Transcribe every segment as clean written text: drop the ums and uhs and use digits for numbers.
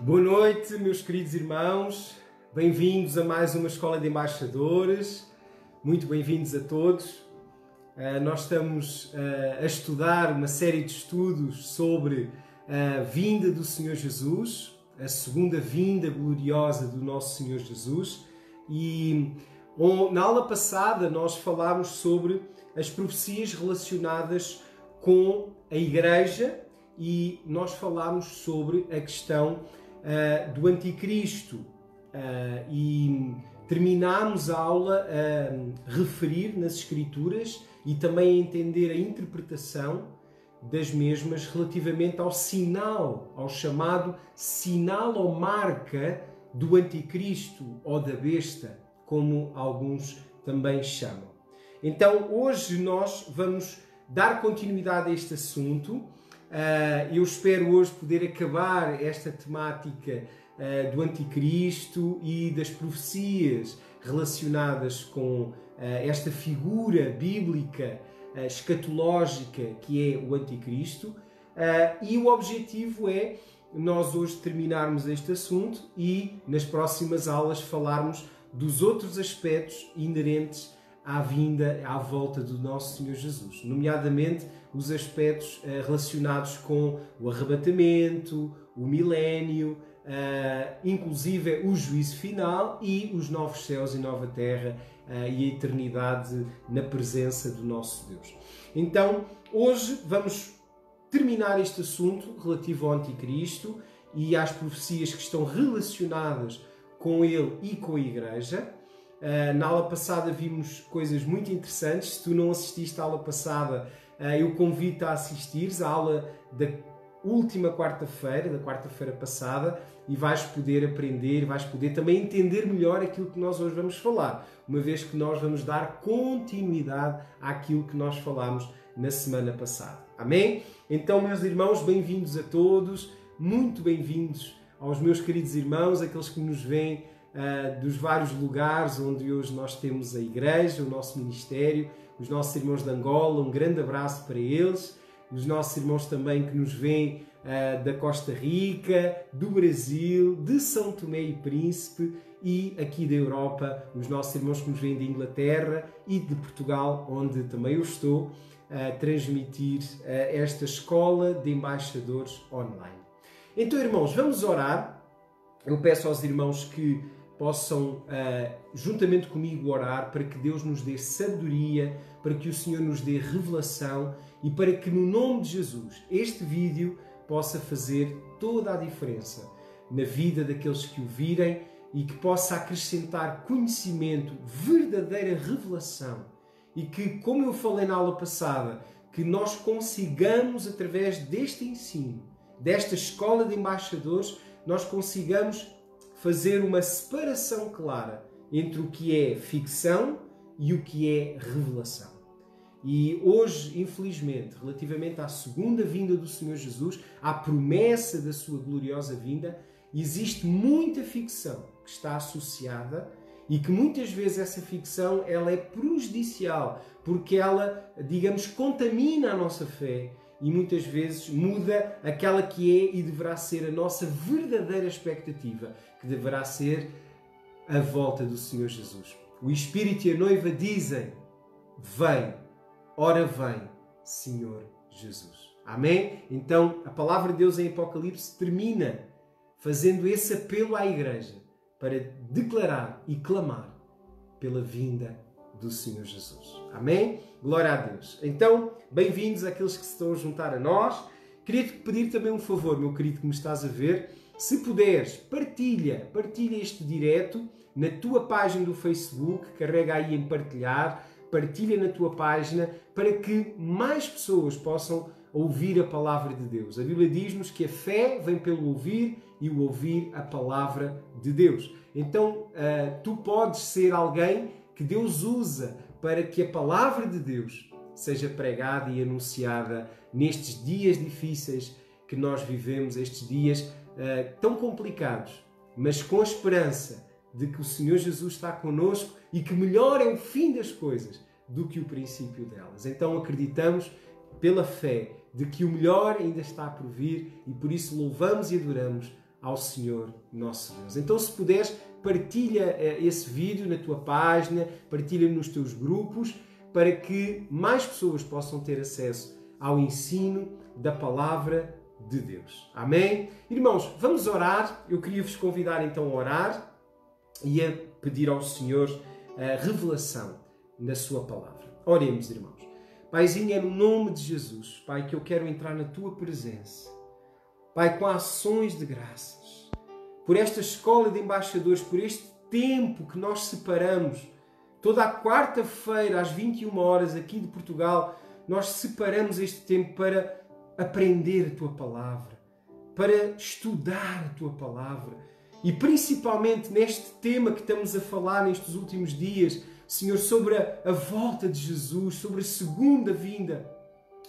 Boa noite, meus queridos irmãos. Bem-vindos a mais uma Escola de Embaixadores. Muito bem-vindos a todos. Nós estamos a estudar uma série de estudos sobre a vinda do Senhor Jesus, a segunda vinda gloriosa do nosso Senhor Jesus. E na aula passada nós falámos sobre as profecias relacionadas com a Igreja e nós falámos sobre a questão do Anticristo e terminámos a aula a referir nas Escrituras e também a entender a interpretação das mesmas relativamente ao sinal, ao chamado sinal ou marca do Anticristo ou da besta, como alguns também chamam. Então hoje nós vamos dar continuidade a este assunto. Eu espero hoje poder acabar esta temática do Anticristo e das profecias relacionadas com esta figura bíblica escatológica que é o Anticristo. E o objetivo é nós hoje terminarmos este assunto e nas próximas aulas falarmos dos outros aspectos inerentes à vinda, à volta do nosso Senhor Jesus, nomeadamente os aspectos relacionados com o arrebatamento, o milénio, inclusive o juízo final e os novos céus e nova terra e a eternidade na presença do nosso Deus. Então, hoje vamos terminar este assunto relativo ao Anticristo e às profecias que estão relacionadas com ele e com a Igreja. Na aula passada vimos coisas muito interessantes. Se tu não assististe à aula passada, eu convido-te a assistires à aula da última quarta-feira, da quarta-feira passada, e vais poder aprender, vais poder também entender melhor aquilo que nós hoje vamos falar, uma vez que nós vamos dar continuidade àquilo que nós falámos na semana passada. Amém? Então, meus irmãos, bem-vindos a todos, muito bem-vindos aos meus queridos irmãos, aqueles que nos veem dos vários lugares onde hoje nós temos a Igreja, o nosso ministério, os nossos irmãos de Angola, um grande abraço para eles, os nossos irmãos também que nos veem da Costa Rica, do Brasil, de São Tomé e Príncipe e aqui da Europa, os nossos irmãos que nos veem de Inglaterra e de Portugal, onde também eu estou a transmitir esta Escola de Embaixadores online. Então, irmãos, vamos orar. Eu peço aos irmãos que possam, juntamente comigo, orar para que Deus nos dê sabedoria, para que o Senhor nos dê revelação e para que, no nome de Jesus, este vídeo possa fazer toda a diferença na vida daqueles que o virem e que possa acrescentar conhecimento, verdadeira revelação e que, como eu falei na aula passada, que nós consigamos, através deste ensino, desta escola de embaixadores, nós consigamos fazer uma separação clara entre o que é ficção e o que é revelação. E hoje, infelizmente, relativamente à segunda vinda do Senhor Jesus, à promessa da sua gloriosa vinda, existe muita ficção que está associada e que muitas vezes essa ficção ela é prejudicial porque ela, digamos, contamina a nossa fé e muitas vezes muda aquela que é e deverá ser a nossa verdadeira expectativa, que deverá ser a volta do Senhor Jesus. O Espírito e a noiva dizem: vem, ora vem, Senhor Jesus. Amém? Então, a palavra de Deus em Apocalipse termina fazendo esse apelo à Igreja para declarar e clamar pela vinda do Senhor Jesus. Amém? Glória a Deus. Então, bem-vindos àqueles que se estão a juntar a nós. Queria-te pedir também um favor, meu querido que me estás a ver. Se puderes, partilha este direto na tua página do Facebook, carrega aí em partilhar, partilha na tua página para que mais pessoas possam ouvir a palavra de Deus. A Bíblia diz-nos que a fé vem pelo ouvir e o ouvir a palavra de Deus. Então, tu podes ser alguém que Deus usa para que a palavra de Deus seja pregada e anunciada nestes dias difíceis que nós vivemos, estes dias tão complicados, mas com a esperança de que o Senhor Jesus está connosco e que melhor é o fim das coisas do que o princípio delas. Então acreditamos pela fé de que o melhor ainda está por vir e por isso louvamos e adoramos ao Senhor nosso Deus. Então, se puderes, partilha esse vídeo na tua página, partilha nos teus grupos, para que mais pessoas possam ter acesso ao ensino da Palavra de Deus. Amém? Irmãos, vamos orar. Eu queria vos convidar então a orar e a pedir ao Senhor a revelação da sua palavra. Oremos, irmãos. Paizinho, é no nome de Jesus, Pai, que eu quero entrar na tua presença. Pai, com ações de graças, por esta escola de embaixadores, por este tempo que nós separamos, toda a quarta-feira às 21 horas aqui de Portugal, nós separamos este tempo para aprender a tua palavra, para estudar a tua palavra e principalmente neste tema que estamos a falar nestes últimos dias, Senhor, sobre a volta de Jesus, sobre a segunda vinda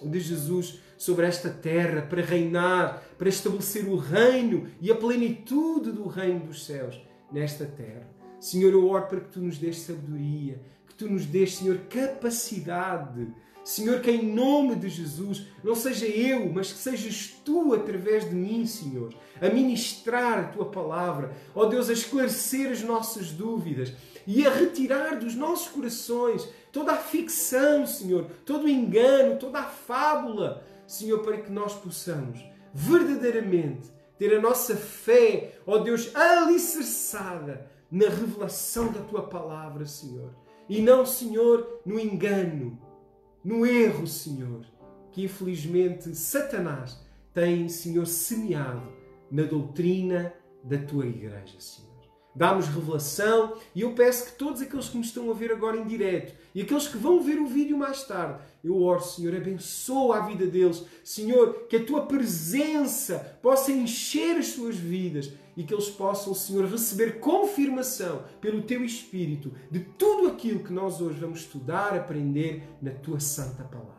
de Jesus sobre esta terra para reinar, para estabelecer o reino e a plenitude do reino dos céus nesta terra. Senhor, eu oro para que tu nos dês sabedoria, que tu nos dês, Senhor, capacidade. Senhor, que em nome de Jesus não seja eu, mas que sejas tu através de mim, Senhor, a ministrar a tua palavra, ó Deus, a esclarecer as nossas dúvidas e a retirar dos nossos corações toda a ficção, Senhor, todo o engano, toda a fábula, Senhor, para que nós possamos verdadeiramente ter a nossa fé, ó Deus, alicerçada na revelação da tua palavra, Senhor, e não, Senhor, no engano, no erro, Senhor, que infelizmente Satanás tem, Senhor, semeado na doutrina da tua igreja, Senhor. Dá-nos revelação e eu peço que todos aqueles que me estão a ver agora em direto e aqueles que vão ver o vídeo mais tarde, eu oro, Senhor, abençoa a vida deles. Senhor, que a tua presença possa encher as suas vidas e que eles possam, Senhor, receber confirmação pelo teu Espírito de tudo aquilo que nós hoje vamos estudar, aprender na tua santa palavra.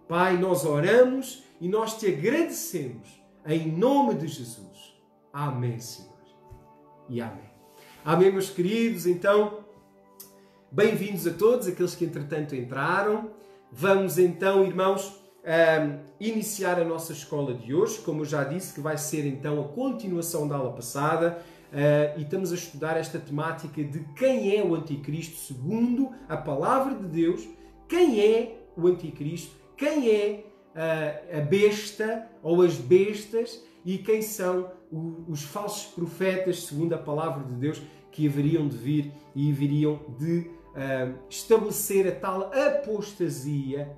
Pai, nós oramos e nós te agradecemos em nome de Jesus. Amém, Senhor. E amém. Amém, meus queridos. Então, bem-vindos a todos, aqueles que entretanto entraram. Vamos então, irmãos, iniciar a nossa escola de hoje, como eu já disse, que vai ser então a continuação da aula passada, e estamos a estudar esta temática de quem é o Anticristo segundo a palavra de Deus, quem é o Anticristo, quem é a besta ou as bestas e quem são os falsos profetas segundo a palavra de Deus que haveriam de vir e haveriam de estabelecer a tal apostasia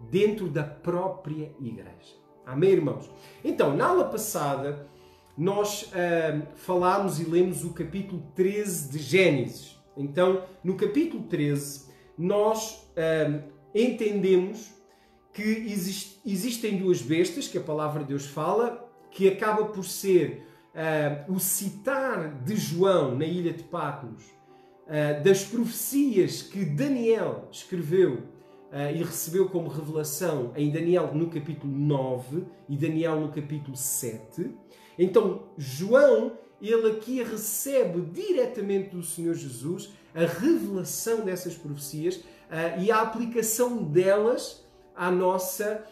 dentro da própria igreja. Amém, irmãos? Então, na aula passada, nós falámos e lemos o capítulo 13 de Gênesis. Então, no capítulo 13, nós entendemos que existem duas bestas, que a palavra de Deus fala, que acaba por ser o citar de João na ilha de Patmos, das profecias que Daniel escreveu e recebeu como revelação em Daniel no capítulo 9 e Daniel no capítulo 7. Então, João, ele aqui recebe diretamente do Senhor Jesus a revelação dessas profecias e a aplicação delas à nossa,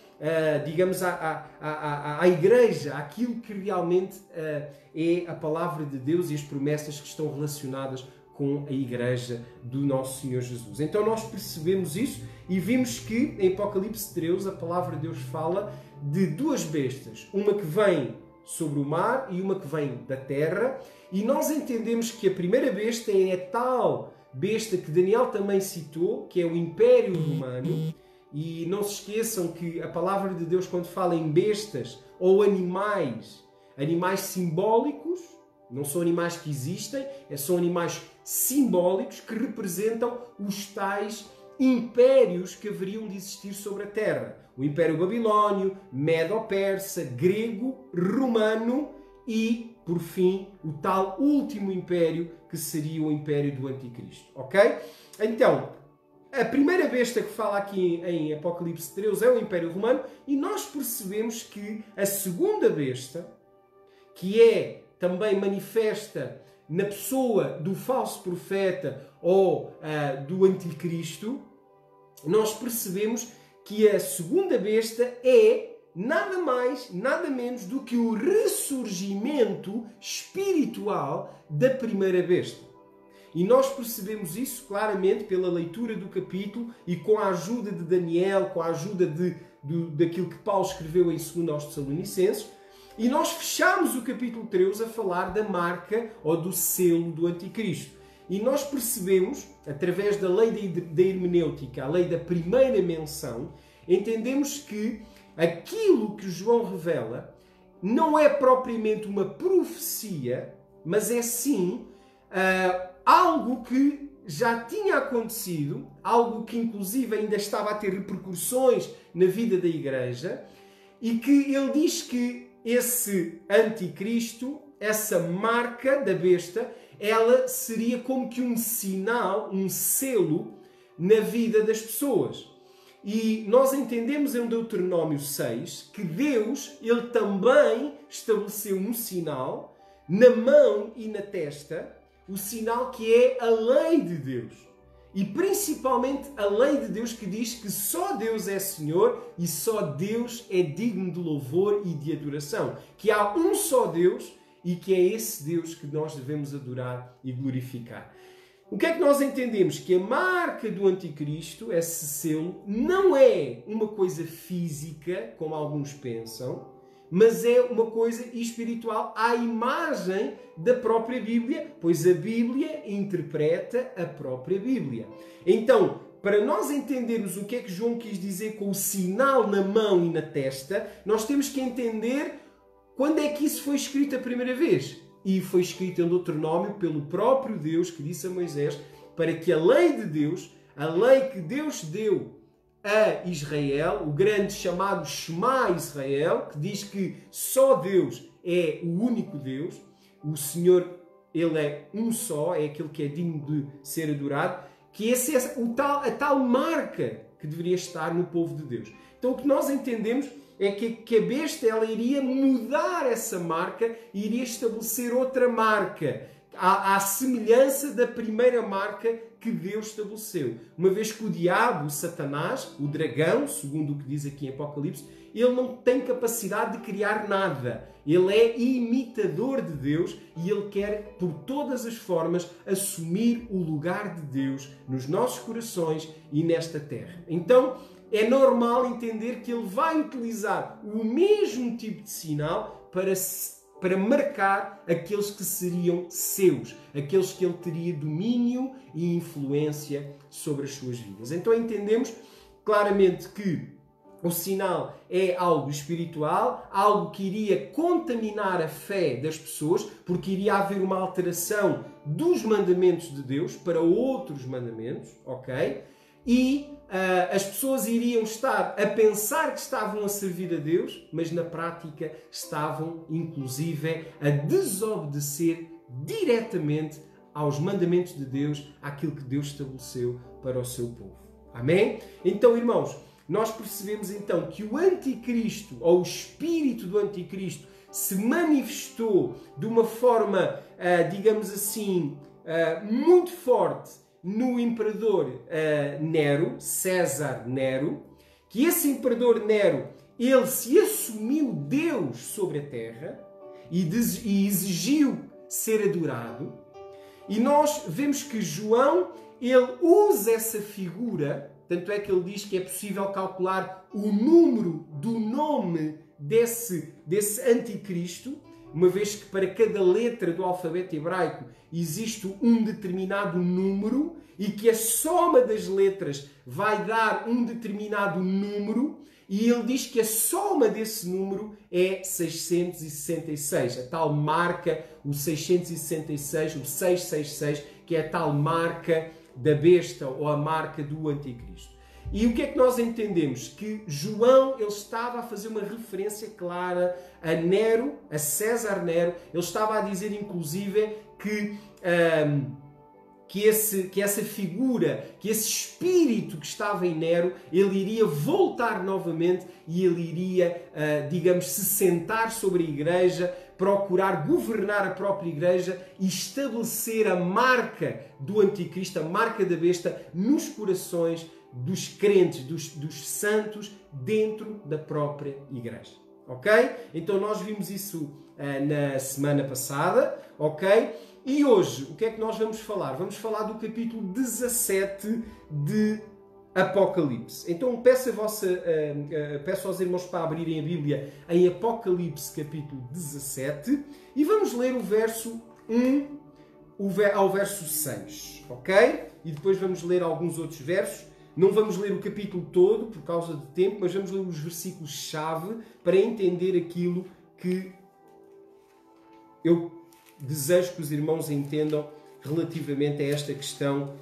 digamos, à igreja, àquilo que realmente é a palavra de Deus e as promessas que estão relacionadas com a igreja do nosso Senhor Jesus. Então nós percebemos isso e vimos que em Apocalipse 13 a palavra de Deus fala de duas bestas, uma que vem sobre o mar e uma que vem da terra, e nós entendemos que a primeira besta é a tal besta que Daniel também citou, que é o Império Romano. E não se esqueçam que a palavra de Deus, quando fala em bestas ou animais simbólicos, não são animais que existem, são animais simbólicos que representam os tais impérios que haveriam de existir sobre a Terra. O Império Babilónio, Medo-Persa, Grego, Romano e, por fim, o tal último império que seria o Império do Anticristo. Ok? Então, a primeira besta que fala aqui em Apocalipse 13 é o Império Romano e nós percebemos que a segunda besta, que é também manifesta na pessoa do falso profeta ou do Anticristo, nós percebemos que a segunda besta é nada mais, nada menos do que o ressurgimento espiritual da primeira besta. E nós percebemos isso claramente pela leitura do capítulo e com a ajuda de Daniel, com a ajuda daquilo que Paulo escreveu em 2 aos Tessalonicenses. E nós fechamos o capítulo 13 a falar da marca ou do selo do Anticristo. E nós percebemos, através da lei da hermenêutica, a lei da primeira menção, entendemos que aquilo que João revela não é propriamente uma profecia, mas é sim algo que já tinha acontecido, algo que inclusive ainda estava a ter repercussões na vida da Igreja, e que ele diz que esse Anticristo, essa marca da besta, ela seria como que um sinal, um selo na vida das pessoas. E nós entendemos em Deuteronômio 6 que Deus, ele também estabeleceu um sinal na mão e na testa, o sinal que é a lei de Deus. E principalmente a lei de Deus que diz que só Deus é Senhor e só Deus é digno de louvor e de adoração. Que há um só Deus e que é esse Deus que nós devemos adorar e glorificar. O que é que nós entendemos? Que a marca do Anticristo, esse selo, não é uma coisa física, como alguns pensam, mas é uma coisa espiritual à imagem da própria Bíblia, pois a Bíblia interpreta a própria Bíblia. Então, para nós entendermos o que é que João quis dizer com o sinal na mão e na testa, nós temos que entender quando é que isso foi escrito a primeira vez. E foi escrito em Deuteronômio pelo próprio Deus, que disse a Moisés, para que a lei de Deus, a lei que Deus deu a Israel, o grande chamado Shema Israel, que diz que só Deus é o único Deus, o Senhor, ele é um só, é aquele que é digno de ser adorado, que esse é a tal marca que deveria estar no povo de Deus. Então o que nós entendemos é que a besta ela iria mudar essa marca e iria estabelecer outra marca, à semelhança da primeira marca que Deus estabeleceu. Uma vez que o diabo, o Satanás, o dragão, segundo o que diz aqui em Apocalipse, ele não tem capacidade de criar nada. Ele é imitador de Deus e ele quer, por todas as formas, assumir o lugar de Deus nos nossos corações e nesta terra. Então, é normal entender que ele vai utilizar o mesmo tipo de sinal para marcar aqueles que seriam seus, aqueles que ele teria domínio e influência sobre as suas vidas. Então entendemos claramente que o sinal é algo espiritual, algo que iria contaminar a fé das pessoas, porque iria haver uma alteração dos mandamentos de Deus para outros mandamentos, ok? E as pessoas iriam estar a pensar que estavam a servir a Deus, mas na prática estavam, inclusive, a desobedecer diretamente aos mandamentos de Deus, àquilo que Deus estabeleceu para o seu povo. Amém? Então, irmãos, nós percebemos então que o Anticristo, ou o espírito do Anticristo, se manifestou de uma forma, digamos assim, muito forte no imperador Nero, César Nero, que esse imperador Nero, ele se assumiu Deus sobre a terra e exigiu ser adorado. E nós vemos que João, ele usa essa figura, tanto é que ele diz que é possível calcular o número do nome desse anticristo, uma vez que para cada letra do alfabeto hebraico existe um determinado número e que a soma das letras vai dar um determinado número, e ele diz que a soma desse número é 666, a tal marca, o 666, o 666, que é a tal marca da besta ou a marca do anticristo. E o que é que nós entendemos? Que João ele estava a fazer uma referência clara a Nero, a César Nero. Ele estava a dizer, inclusive, que essa figura, que esse espírito que estava em Nero, ele iria voltar novamente e ele iria, digamos, se sentar sobre a igreja, procurar governar a própria igreja e estabelecer a marca do anticristo, a marca da besta, nos corações dos crentes, dos santos dentro da própria igreja. Ok? Então nós vimos isso na semana passada, ok? E hoje, o que é que nós vamos falar? Vamos falar do capítulo 17 de Apocalipse. Então peço aos irmãos para abrirem a Bíblia em Apocalipse capítulo 17 e vamos ler o verso 1 ao verso 6, ok? E depois vamos ler alguns outros versos. Não vamos ler o capítulo todo por causa de tempo, mas vamos ler os versículos-chave para entender aquilo que eu desejo que os irmãos entendam relativamente a esta questão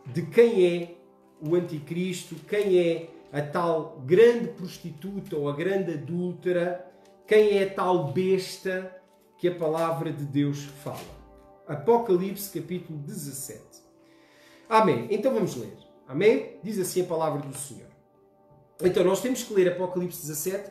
de quem é o anticristo, quem é a tal grande prostituta ou a grande adúltera, quem é a tal besta que a palavra de Deus fala. Apocalipse capítulo 17. Amém. Então vamos ler. Amém? Diz assim a palavra do Senhor. Então nós temos que ler Apocalipse 17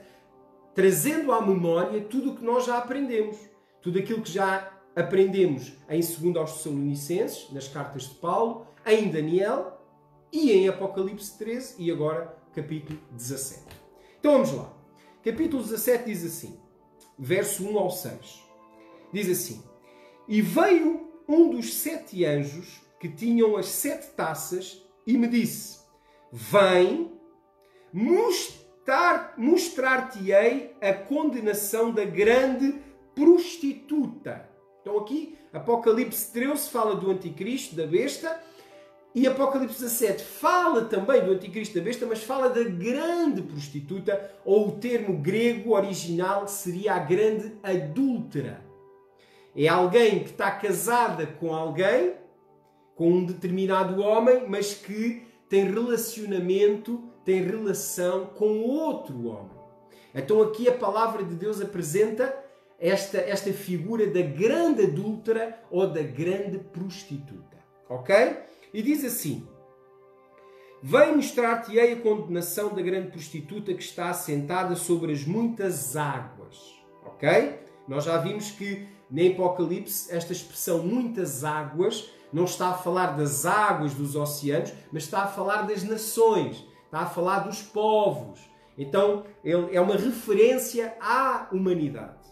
trazendo à memória tudo o que nós já aprendemos. Tudo aquilo que já aprendemos em 2 aos Tessalonicenses, nas cartas de Paulo, em Daniel e em Apocalipse 13 e agora capítulo 17. Então vamos lá. Capítulo 17 diz assim, verso 1 ao 6. Diz assim: E veio um dos 7 anjos que tinham as 7 taças e me disse: Vem, mostrar-te-ei a condenação da grande prostituta. Então aqui, Apocalipse 13 fala do anticristo, da besta, e Apocalipse 17 fala também do anticristo, da besta, mas fala da grande prostituta, ou o termo grego original seria a grande adúltera. É alguém que está casada com alguém, com um determinado homem, mas que tem relação com outro homem. Então aqui a palavra de Deus apresenta esta figura da grande adúltera ou da grande prostituta. Ok? E diz assim: Vem mostrar-te-ei a condenação da grande prostituta que está assentada sobre as muitas águas. Ok? Nós já vimos que em Apocalipse esta expressão muitas águas não está a falar das águas dos oceanos, mas está a falar das nações, está a falar dos povos. Então é uma referência à humanidade.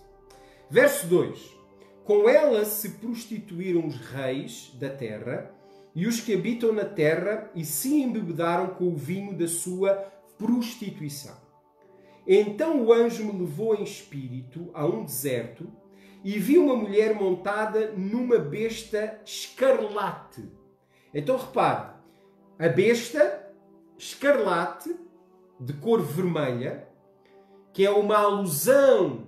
Verso 2: Com ela se prostituíram os reis da terra e os que habitam na terra e se embebedaram com o vinho da sua prostituição. Então o anjo me levou em espírito a um deserto e vi uma mulher montada numa besta escarlate. Então repare, a besta escarlate, de cor vermelha, que é uma alusão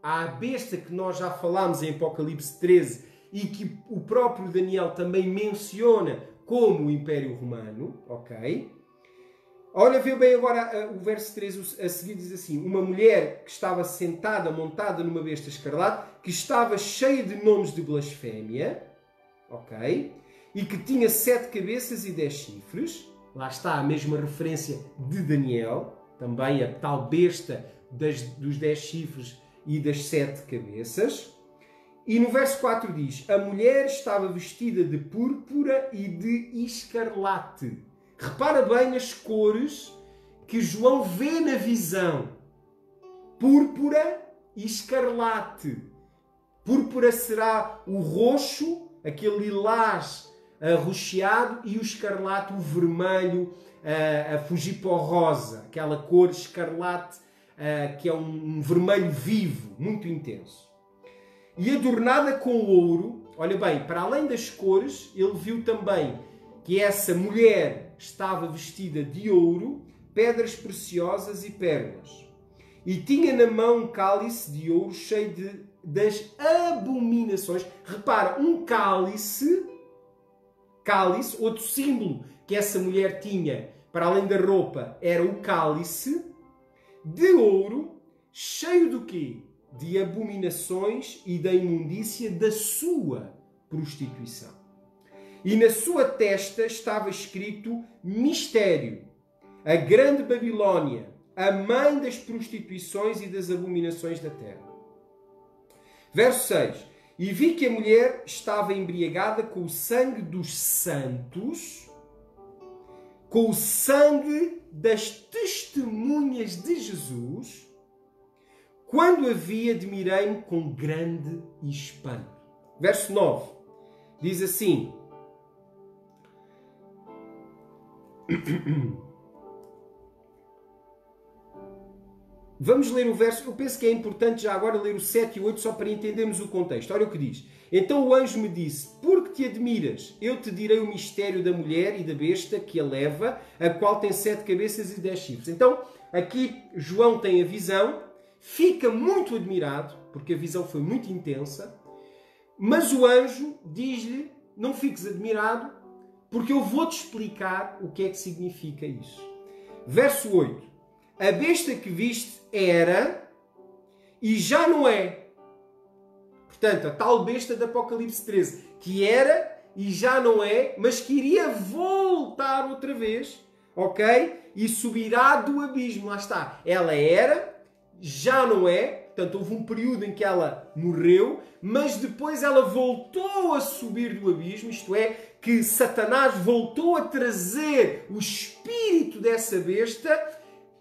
à besta que nós já falámos em Apocalipse 13 e que o próprio Daniel também menciona como o Império Romano, ok? Olha, vê bem agora o verso 3 a seguir, diz assim: Uma mulher que estava sentada, montada numa besta escarlate, que estava cheia de nomes de blasfémia, ok? E que tinha 7 cabeças e 10 chifres. Lá está a mesma referência de Daniel, também a tal besta dos 10 chifres e das 7 cabeças. E no verso 4 diz: A mulher estava vestida de púrpura e de escarlate. Repara bem nas cores que João vê na visão. Púrpura e escarlate. Púrpura será o roxo, aquele lilás arroxeado, e o escarlate, o vermelho, a fugir para o rosa. Aquela cor escarlate que é um vermelho vivo, muito intenso. E adornada com ouro, olha bem, para além das cores, ele viu também que essa mulher estava vestida de ouro, pedras preciosas e pérolas. E tinha na mão um cálice de ouro cheio das abominações. Repara, um cálice, outro símbolo que essa mulher tinha, para além da roupa, era o cálice de ouro, cheio do quê? De abominações e da imundícia da sua prostituição. E na sua testa estava escrito mistério, a grande Babilónia, a mãe das prostituições e das abominações da terra. Verso 6. E vi que a mulher estava embriagada com o sangue dos santos com o sangue das testemunhas de Jesus, quando a vi, admirei-me com grande espanto. Verso 9 diz assim: vamos ler o verso, eu penso que é importante já agora ler o 7 e 8 só para entendermos o contexto. Olha o que diz. Então o anjo me disse: porque te admiras? Eu te direi o mistério da mulher e da besta que a leva, a qual tem 7 cabeças e 10 chifres. Então, aqui João tem a visão, fica muito admirado, porque a visão foi muito intensa, mas o anjo diz-lhe: não fiques admirado, porque eu vou-te explicar o que é que significa isso. Verso 8. A besta que viste era e já não é. Portanto, a tal besta de Apocalipse 13, que era e já não é, mas que iria voltar outra vez, ok? E subirá do abismo. Lá está. Ela era, já não é. Portanto, houve um período em que ela morreu, mas depois ela voltou a subir do abismo, isto é, que Satanás voltou a trazer o espírito dessa besta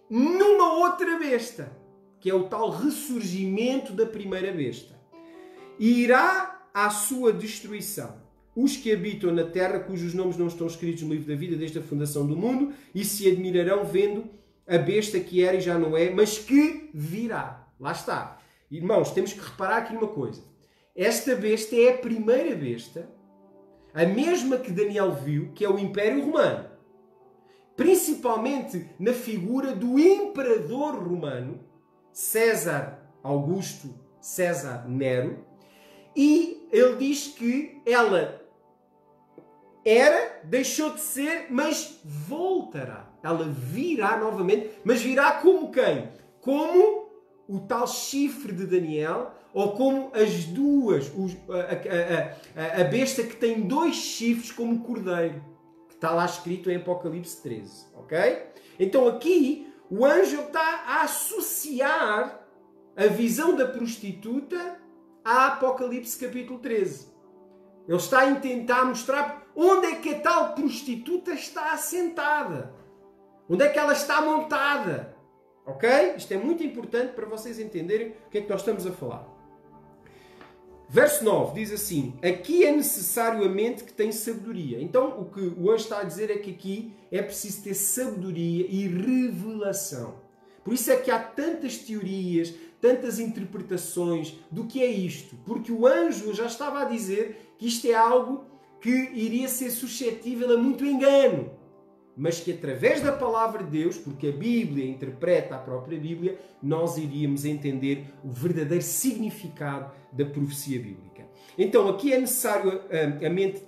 numa outra besta, que é o tal ressurgimento da primeira besta. E irá à sua destruição os que habitam na terra, cujos nomes não estão escritos no livro da vida desde a fundação do mundo, e se admirarão vendo a besta que era e já não é, mas que virá. Lá está. Irmãos, temos que reparar aqui numa coisa. Esta besta é a primeira besta, a mesma que Daniel viu, que é o Império Romano. Principalmente na figura do imperador romano, César Augusto César Nero, e ele diz que ela era, deixou de ser, mas voltará. Ela virá novamente, mas virá como quem? Como o tal chifre de Daniel, ou como as duas, a besta que tem 2 chifres como cordeiro, que está lá escrito em Apocalipse 13, ok? Então aqui o anjo está a associar a visão da prostituta a Apocalipse capítulo 13. Ele está a tentar mostrar onde é que a tal prostituta está assentada. Onde é que ela está montada. Ok? Isto é muito importante para vocês entenderem o que é que nós estamos a falar. Verso 9 diz assim: aqui é necessário a mente que tem sabedoria. Então o que o anjo está a dizer é que aqui é preciso ter sabedoria e revelação. Por isso é que há tantas teorias, tantas interpretações do que é isto. Porque o anjo já estava a dizer que isto é algo que iria ser suscetível a muito engano. Mas que através da palavra de Deus, porque a Bíblia interpreta a própria Bíblia, nós iríamos entender o verdadeiro significado da profecia bíblica. Então aqui é necessário a mente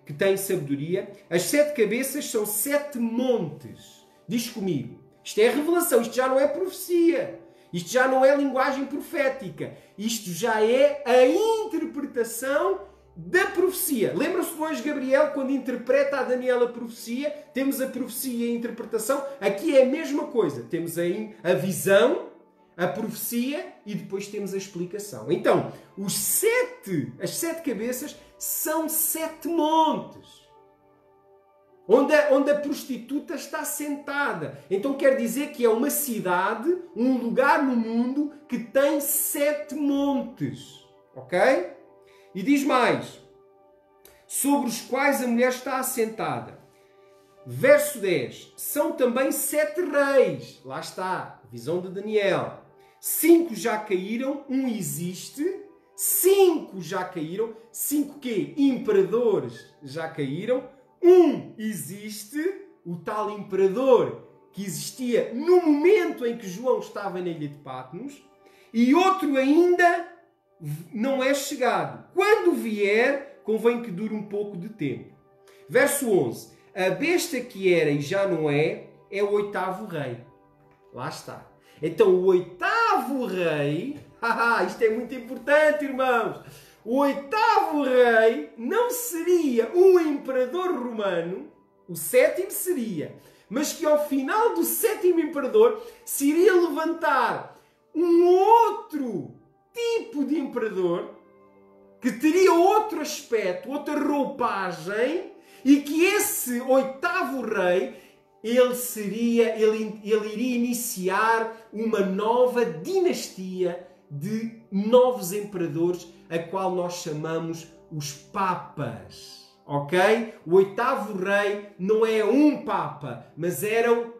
que tem sabedoria. As 7 cabeças são 7 montes. Diz comigo. Isto é revelação, isto já não é profecia. Isto já não é linguagem profética. Isto já é a interpretação da profecia. Lembram-se do anjo Gabriel quando interpreta a Daniel a profecia? Temos a profecia e a interpretação. Aqui é a mesma coisa. Temos a visão, a profecia e depois temos a explicação. Então, as 7 cabeças são 7 montes. Onde a prostituta está sentada. Então quer dizer que é uma cidade, um lugar no mundo que tem 7 montes. Ok? E diz mais. Sobre os quais a mulher está assentada. Verso 10. São também 7 reis. Lá está. Visão de Daniel. 5 já caíram. 1 existe. 5 já caíram. 5 quê? Imperadores já caíram. 1 existe, o tal imperador que existia no momento em que João estava na ilha de Patmos, e outro ainda não é chegado. Quando vier, convém que dure um pouco de tempo. Verso 11. A besta que era e já não é o 8º rei. Lá está. Então o 8º rei, isto é muito importante, irmãos. O 8º rei não seria um imperador romano, o 7º seria, mas que ao final do 7º imperador se iria levantar um outro tipo de imperador que teria outro aspecto, outra roupagem, e que esse 8º rei ele iria iniciar uma nova dinastia de novos imperadores, a qual nós chamamos os papas. Ok? O oitavo rei não é um papa, mas eram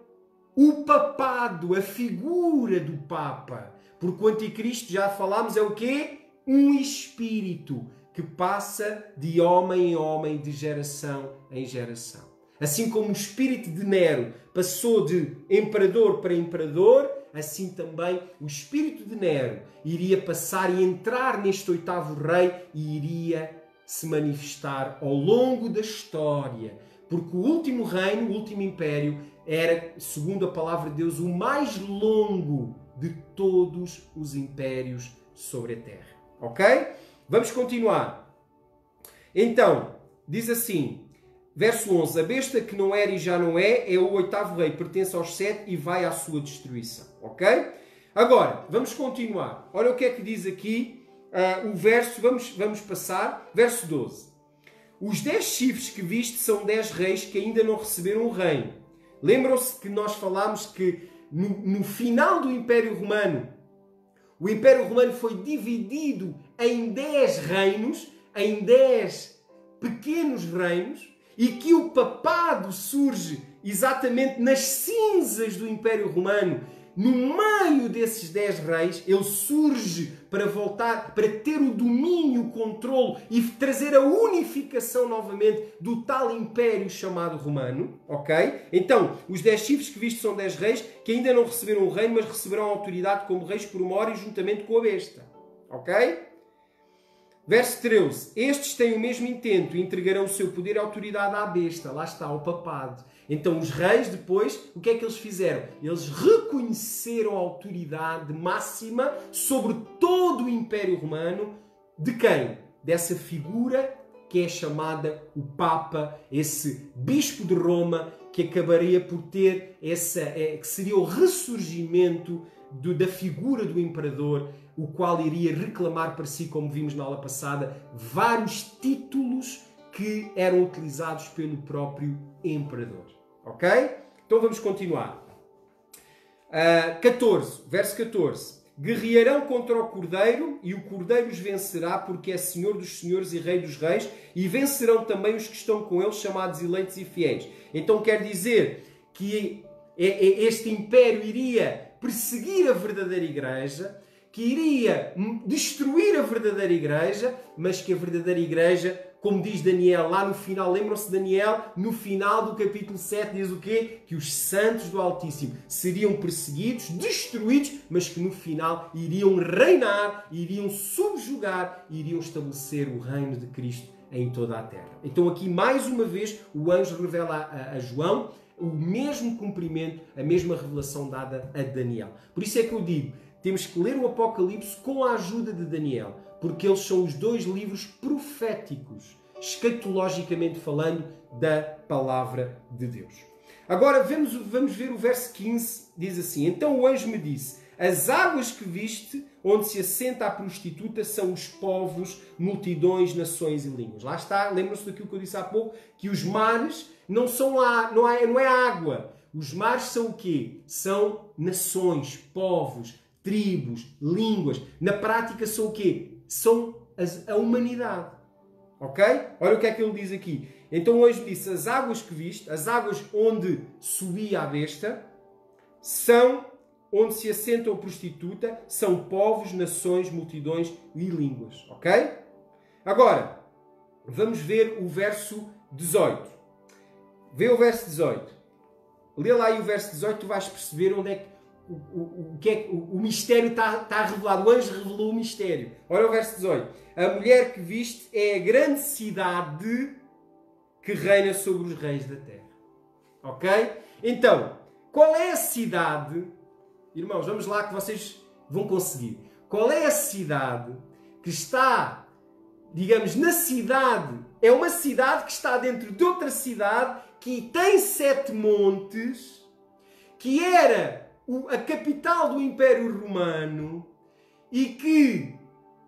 o papado, a figura do papa. Porque o anticristo, já falámos, é o quê? Um espírito que passa de homem em homem, de geração em geração. Assim como o espírito de Nero passou de imperador para imperador, assim também o espírito de Nero iria passar e entrar neste oitavo rei e iria se manifestar ao longo da história. Porque o último reino, o último império, era, segundo a palavra de Deus, o mais longo de todos os impérios sobre a terra. Ok? Vamos continuar. Então, diz assim, verso 11, a besta que não era e já não é o oitavo rei, pertence aos 7 e vai à sua destruição. Ok? Agora, vamos continuar. Olha o que é que diz aqui o verso, vamos passar, verso 12. Os 10 chifres que viste são 10 reis que ainda não receberam o reino. Lembram-se que nós falámos que no final do Império Romano, o Império Romano foi dividido em 10 reinos, em 10 pequenos reinos, e que o papado surge exatamente nas cinzas do Império Romano. No meio desses 10 reis, ele surge para voltar, para ter o domínio, o controle e trazer a unificação novamente do tal império chamado romano. Ok? Então, os 10 chifres que viste são 10 reis que ainda não receberam o reino, mas receberão a autoridade como reis por uma hora e juntamente com a besta. Ok? Verso 13. Estes têm o mesmo intento e entregarão o seu poder e autoridade à besta. Lá está, o papado. Então os reis depois, o que é que eles fizeram? Eles reconheceram a autoridade máxima sobre todo o Império Romano. De quem? Dessa figura que é chamada o Papa, esse bispo de Roma, que acabaria por ter que seria o ressurgimento da figura do imperador, o qual iria reclamar para si, como vimos na aula passada, vários títulos que eram utilizados pelo próprio imperador. Ok? Então vamos continuar. 14, verso 14. Guerrearão contra o Cordeiro e o Cordeiro os vencerá, porque é Senhor dos senhores e Rei dos reis, e vencerão também os que estão com ele, chamados eleitos e fiéis. Então quer dizer que este império iria perseguir a verdadeira igreja, que iria destruir a verdadeira igreja, mas que a verdadeira igreja, como diz Daniel lá no final, lembram-se de Daniel, no final do capítulo 7 diz o quê? Que os santos do Altíssimo seriam perseguidos, destruídos, mas que no final iriam reinar, iriam subjugar, iriam estabelecer o reino de Cristo em toda a terra. Então aqui mais uma vez o anjo revela a João o mesmo cumprimento, a mesma revelação dada a Daniel. Por isso é que eu digo, temos que ler o Apocalipse com a ajuda de Daniel, porque eles são os dois livros proféticos, escatologicamente falando, da palavra de Deus. Agora vamos ver o verso 15, diz assim, então o anjo me disse, as águas que viste, onde se assenta a prostituta, são os povos, multidões, nações e línguas. Lá está, lembram-se daquilo que eu disse há pouco, que os mares não são não é água. Os mares são o quê? São nações, povos, tribos, línguas. Na prática são o quê? São a humanidade. Ok? Olha o que é que ele diz aqui. Então o anjo disse, as águas que viste, as águas onde subia a besta, são onde se assenta a prostituta, são povos, nações, multidões e línguas. Ok? Agora, vamos ver o verso 18. Vê o verso 18. Lê lá aí o verso 18, tu vais perceber onde é que o mistério está revelado. O anjo revelou o mistério. Olha o verso 18. A mulher que viste é a grande cidade que reina sobre os reis da terra. Ok? Então, qual é a cidade? Irmãos, vamos lá que vocês vão conseguir. Qual é a cidade que está, digamos, na cidade? É uma cidade que está dentro de outra cidade que tem 7 montes, que era a capital do Império Romano e que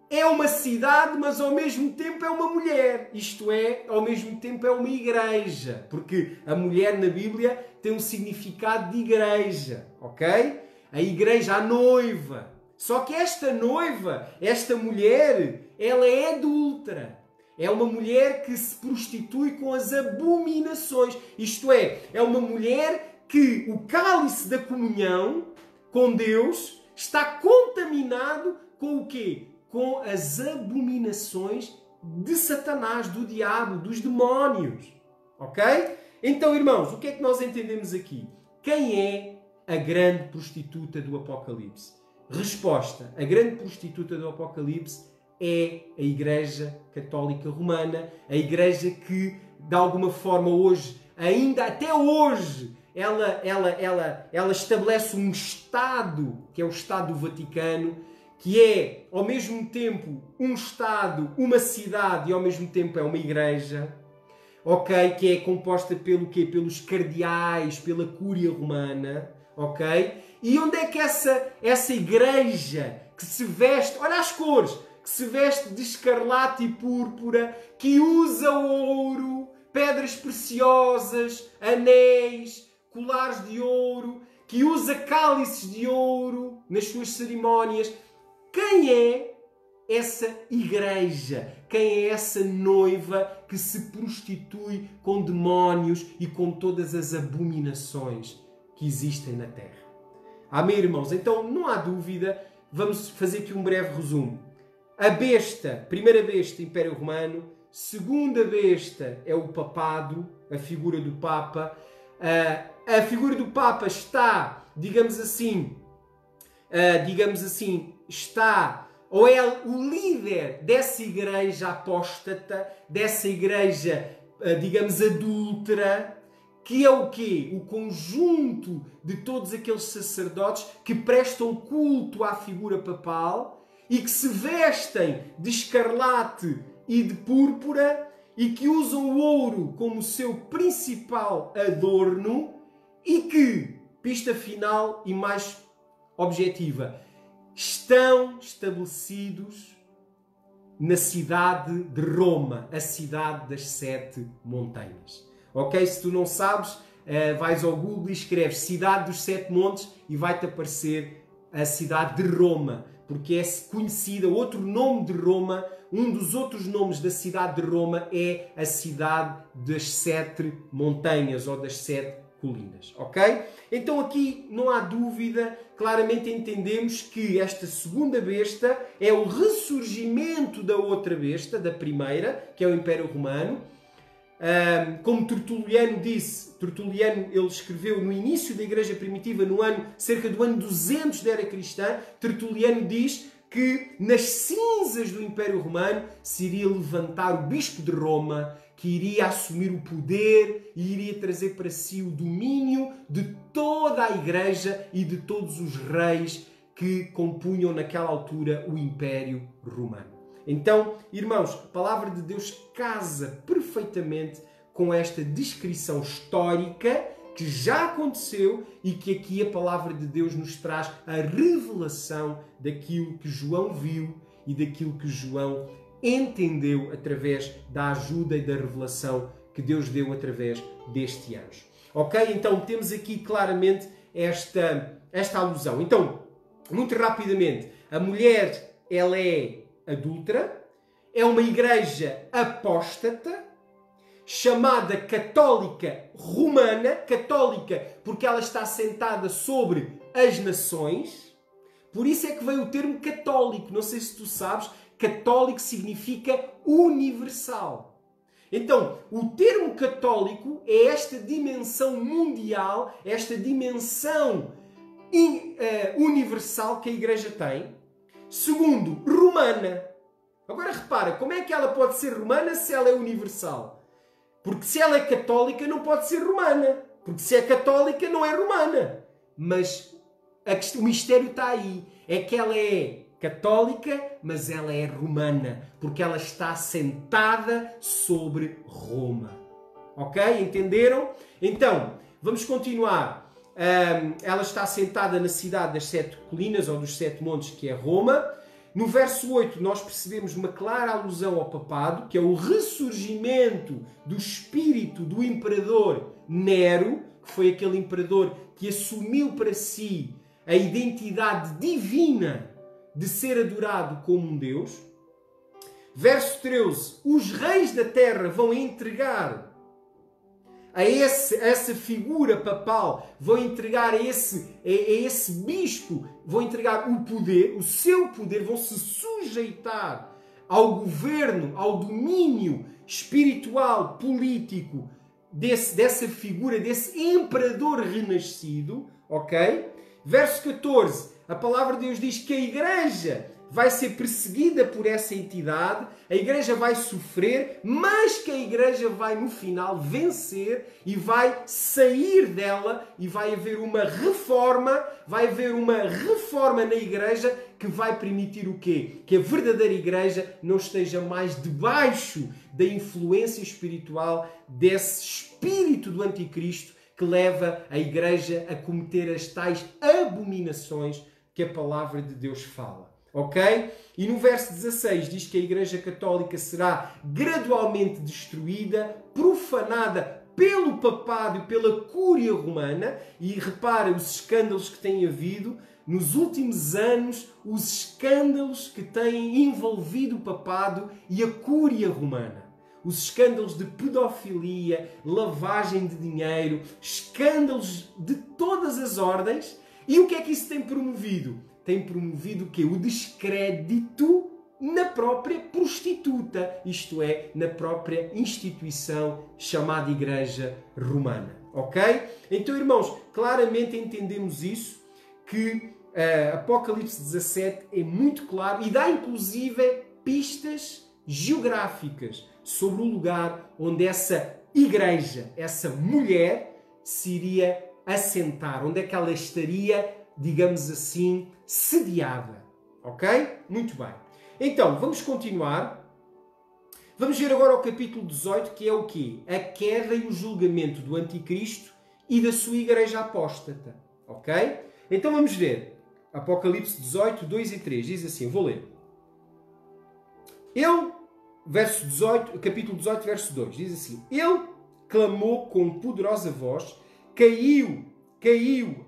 é uma cidade, mas ao mesmo tempo é uma mulher. Isto é, ao mesmo tempo é uma igreja. Porque a mulher na Bíblia tem um significado de igreja, ok? A igreja, a noiva. Só que esta noiva, esta mulher, ela é adúltera. É uma mulher que se prostitui com as abominações. Isto é uma mulher que o cálice da comunhão com Deus está contaminado com o quê? Com as abominações de Satanás, do diabo, dos demónios. Ok? Então, irmãos, o que é que nós entendemos aqui? Quem é a grande prostituta do Apocalipse? Resposta. A grande prostituta do Apocalipse é a Igreja Católica Romana, a Igreja que, de alguma forma, hoje, ainda até hoje, ela estabelece um Estado, que é o Estado do Vaticano, que é, ao mesmo tempo, um Estado, uma cidade e, ao mesmo tempo, é uma igreja, ok? Que é composta pelo quê? Pelos cardeais, pela Cúria Romana, ok? E onde é que essa igreja que se veste, olha as cores, que se veste de escarlate e púrpura, que usa ouro, pedras preciosas, anéis, colares de ouro, que usa cálices de ouro nas suas cerimónias. Quem é essa igreja? Quem é essa noiva que se prostitui com demónios e com todas as abominações que existem na terra? Amém, irmãos? Então, não há dúvida, vamos fazer aqui um breve resumo. A besta, primeira besta, Império Romano. Segunda besta é o papado, a figura do Papa. A figura do Papa está, digamos assim, está, ou é o líder dessa igreja apóstata, dessa igreja, digamos, adúltera, que é o quê? O conjunto de todos aqueles sacerdotes que prestam culto à figura papal e que se vestem de escarlate e de púrpura e que usam o ouro como seu principal adorno e que, pista final e mais objetiva, estão estabelecidos na cidade de Roma, a cidade das 7 montanhas. Ok? Se tu não sabes, vais ao Google e escreves Cidade dos 7 Montes e vai-te aparecer a cidade de Roma, porque é conhecida, outro nome de Roma, um dos outros nomes da cidade de Roma é a cidade das 7 montanhas ou das 7 colinas, ok? Então aqui não há dúvida, claramente entendemos que esta segunda besta é o ressurgimento da outra besta, da primeira, que é o Império Romano. Como Tertuliano disse, ele escreveu no início da Igreja Primitiva, cerca do ano 200 da era cristã, Tertuliano diz que nas cinzas do Império Romano se iria levantar o Bispo de Roma, que iria assumir o poder e iria trazer para si o domínio de toda a Igreja e de todos os reis que compunham naquela altura o Império Romano. Então, irmãos, a palavra de Deus casa perfeitamente com esta descrição histórica que já aconteceu e que aqui a palavra de Deus nos traz a revelação daquilo que João viu e daquilo que João entendeu através da ajuda e da revelação que Deus deu através deste anjo. Ok? Então temos aqui claramente esta alusão. Então, muito rapidamente, a mulher, ela é adúltera, é uma igreja apóstata, chamada católica romana, católica porque ela está assentada sobre as nações, por isso é que veio o termo católico. Não sei se tu sabes, católico significa universal. Então, o termo católico é esta dimensão mundial, esta dimensão universal que a Igreja tem. Segundo, romana. Agora repara, como é que ela pode ser romana se ela é universal? Porque se ela é católica não pode ser romana. Porque se é católica não é romana. Mas o mistério está aí. É que ela é católica, mas ela é romana. Porque ela está assentada sobre Roma. Ok? Entenderam? Então, vamos continuar. Ela está assentada na cidade das 7 colinas ou dos 7 montes, que é Roma. No verso 8 nós percebemos uma clara alusão ao papado, que é o ressurgimento do espírito do imperador Nero, que foi aquele imperador que assumiu para si a identidade divina de ser adorado como um Deus. Verso 13, os reis da terra vão entregar a essa figura papal, vão entregar a esse bispo, vão entregar o poder, o seu poder, vão se sujeitar ao governo, ao domínio espiritual, político dessa figura, desse imperador renascido, ok? Verso 14, a palavra de Deus diz que a igreja vai ser perseguida por essa entidade, a igreja vai sofrer, mas que a igreja vai no final vencer e vai sair dela e vai haver uma reforma na igreja que vai permitir o quê? Que a verdadeira igreja não esteja mais debaixo da influência espiritual desse espírito do anticristo que leva a igreja a cometer as tais abominações que a palavra de Deus fala. Ok? E no verso 16 diz que a Igreja Católica será gradualmente destruída, profanada pelo papado e pela cúria romana. E repara os escândalos que têm havido nos últimos anos, os escândalos que têm envolvido o papado e a cúria romana. Os escândalos de pedofilia, lavagem de dinheiro, escândalos de todas as ordens. E o que é que isso tem promovido? Tem promovido o quê? O descrédito na própria prostituta, isto é, na própria instituição chamada Igreja Romana. Ok? Então, irmãos, claramente entendemos isso, que Apocalipse 17 é muito claro e dá inclusive pistas geográficas sobre o lugar onde essa igreja, essa mulher, se iria assentar, onde é que ela estaria, digamos assim, sediada. Ok? Muito bem. Então, vamos continuar. Vamos ver agora o capítulo 18, que é o quê? A queda e o julgamento do anticristo e da sua igreja apóstata. Ok? Então vamos ver. Apocalipse 18, 2 e 3. Diz assim, vou ler. Capítulo 18, verso 2. Diz assim. Ele clamou com poderosa voz, caiu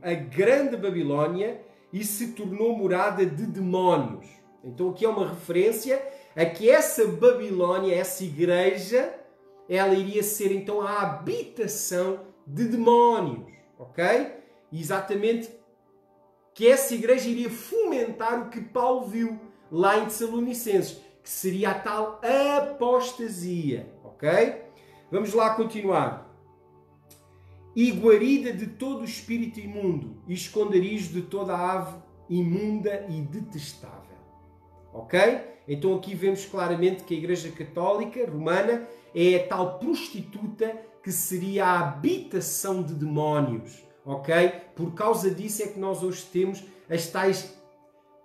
a grande Babilónia e se tornou morada de demónios. Então aqui é uma referência a que essa Babilónia, essa igreja, ela iria ser então a habitação de demónios. Ok? E exatamente que essa igreja iria fomentar o que Paulo viu lá em Tessalonicenses, que seria a tal apostasia. Ok? Vamos lá continuar. E guarida de todo o espírito imundo, e esconderijo de toda a ave imunda e detestável. Ok? Então aqui vemos claramente que a Igreja Católica Romana é a tal prostituta que seria a habitação de demónios. Ok? Por causa disso é que nós hoje temos as tais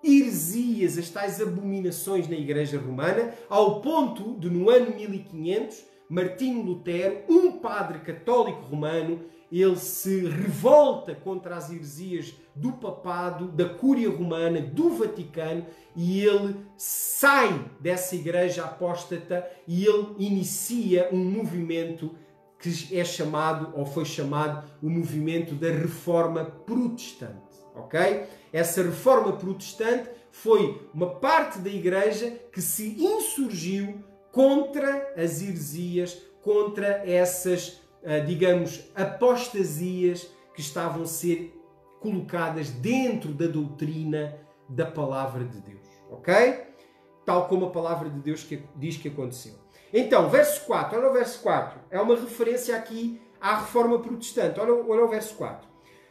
heresias, as tais abominações na Igreja Romana, ao ponto de no ano 1500, Martinho Lutero, um padre católico romano, ele se revolta contra as heresias do papado, da cúria romana, do Vaticano, e ele sai dessa igreja apóstata e ele inicia um movimento que é chamado, ou foi chamado, o movimento da Reforma Protestante. Ok? Essa Reforma Protestante foi uma parte da igreja que se insurgiu contra as heresias, contra essas, digamos, apostasias que estavam a ser colocadas dentro da doutrina da Palavra de Deus. Ok? Tal como a Palavra de Deus diz que aconteceu. Então, verso 4. Olha o verso 4. É uma referência aqui à Reforma Protestante. Olha o verso 4.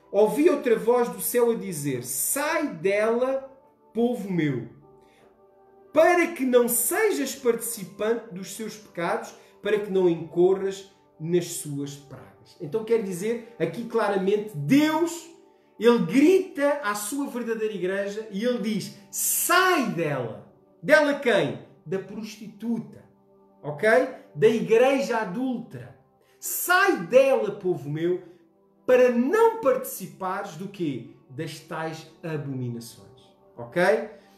Ouvi outra voz do céu a dizer: sai dela, povo meu, para que não sejas participante dos seus pecados, para que não incorras nas suas pragas. Então quer dizer, aqui claramente, Deus, Ele grita à sua verdadeira igreja e Ele diz, sai dela. Dela quem? Da prostituta. Ok? Da igreja adúltera. Sai dela, povo meu, para não participares do quê? Das tais abominações. Ok?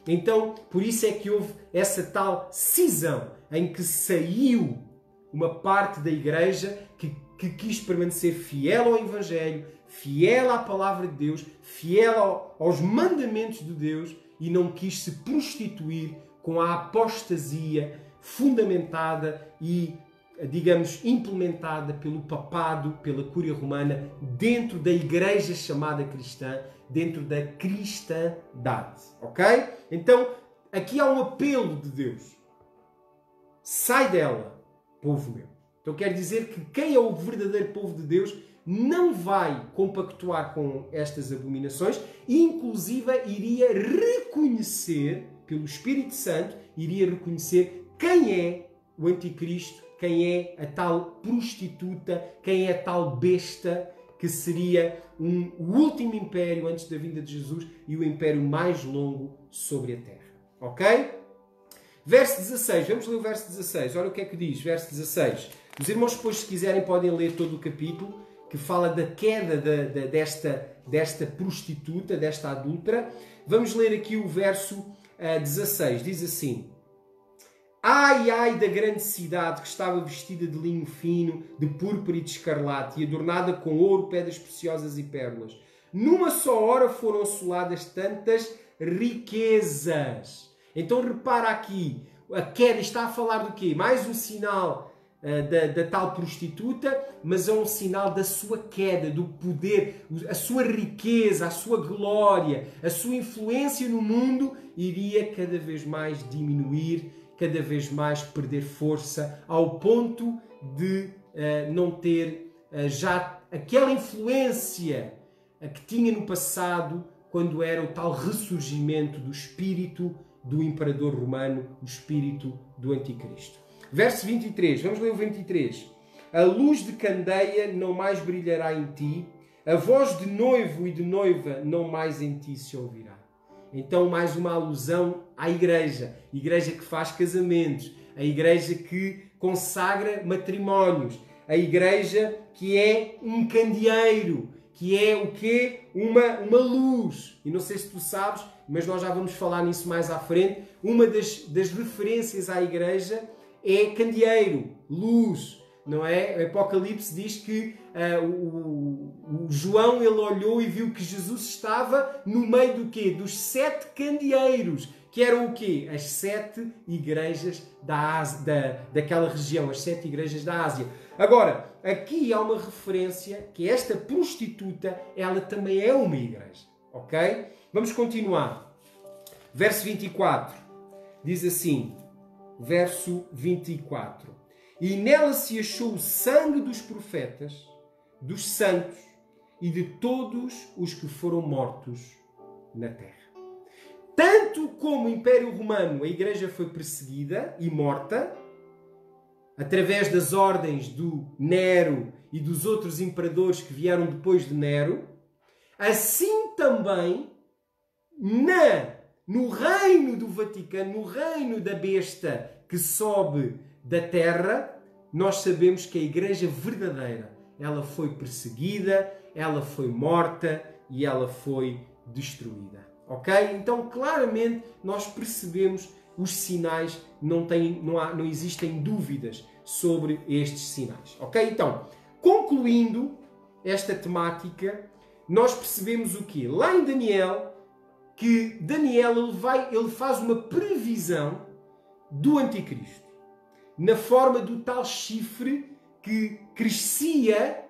Então, por isso é que houve essa tal cisão em que saiu uma parte da igreja que quis permanecer fiel ao Evangelho, fiel à palavra de Deus, fiel aos mandamentos de Deus e não quis se prostituir com a apostasia fundamentada e, digamos, implementada pelo papado, pela Cúria Romana, dentro da igreja chamada cristã, dentro da cristandade. Ok? Então, aqui há um apelo de Deus. Sai dela, povo meu. Então quer dizer que quem é o verdadeiro povo de Deus não vai compactuar com estas abominações e, inclusive, iria reconhecer, pelo Espírito Santo, iria reconhecer quem é o anticristo, quem é a tal prostituta, quem é a tal besta, que seria o último império antes da vinda de Jesus e o império mais longo sobre a terra. Ok? Verso 16. Vamos ler o verso 16. Olha o que é que diz. Verso 16. Os irmãos depois, se quiserem, podem ler todo o capítulo, que fala da queda desta prostituta, desta adúltera. Vamos ler aqui o verso 16. Diz assim: Ai, ai da grande cidade que estava vestida de linho fino, de púrpura e de escarlate, e adornada com ouro, pedras preciosas e pérolas. Numa só hora foram assoladas tantas riquezas. Então repara aqui, a queda está a falar do quê? Mais um sinal da tal prostituta, mas é um sinal da sua queda, do poder, a sua riqueza, a sua glória, a sua influência no mundo iria cada vez mais diminuir, cada vez mais perder força, ao ponto de não ter já aquela influência que tinha no passado, quando era o tal ressurgimento do espírito do imperador romano, o espírito do anticristo. Verso 23, vamos ler o 23. A luz de candeia não mais brilhará em ti, a voz de noivo e de noiva não mais em ti se ouvirá. Então, mais uma alusão à igreja. Igreja que faz casamentos, a igreja que consagra matrimónios, a igreja que é um candeeiro, que é o quê? Uma luz. E não sei se tu sabes, mas nós já vamos falar nisso mais à frente. Uma das referências à igreja é candeeiro, luz, não é? O Apocalipse diz que o João, ele olhou e viu que Jesus estava no meio do quê? Dos 7 candeeiros, que eram o quê? As 7 igrejas daquela região, as 7 igrejas da Ásia. Agora, aqui há uma referência que esta prostituta, ela também é uma igreja, ok? Vamos continuar. Verso 24, diz assim, verso 24. E nela se achou o sangue dos profetas, dos santos e de todos os que foram mortos na terra. Tanto como o Império Romano, a Igreja foi perseguida e morta, através das ordens do Nero e dos outros imperadores que vieram depois de Nero, assim também no reino do Vaticano, no reino da besta que sobe da terra, nós sabemos que a igreja verdadeira, ela foi perseguida, ela foi morta e ela foi destruída. Ok? Então, claramente, nós percebemos os sinais, não existem dúvidas sobre estes sinais. Ok? Então, concluindo esta temática, nós percebemos o quê? Lá em Daniel, que Daniel ele faz uma previsão do anticristo, na forma do tal chifre que crescia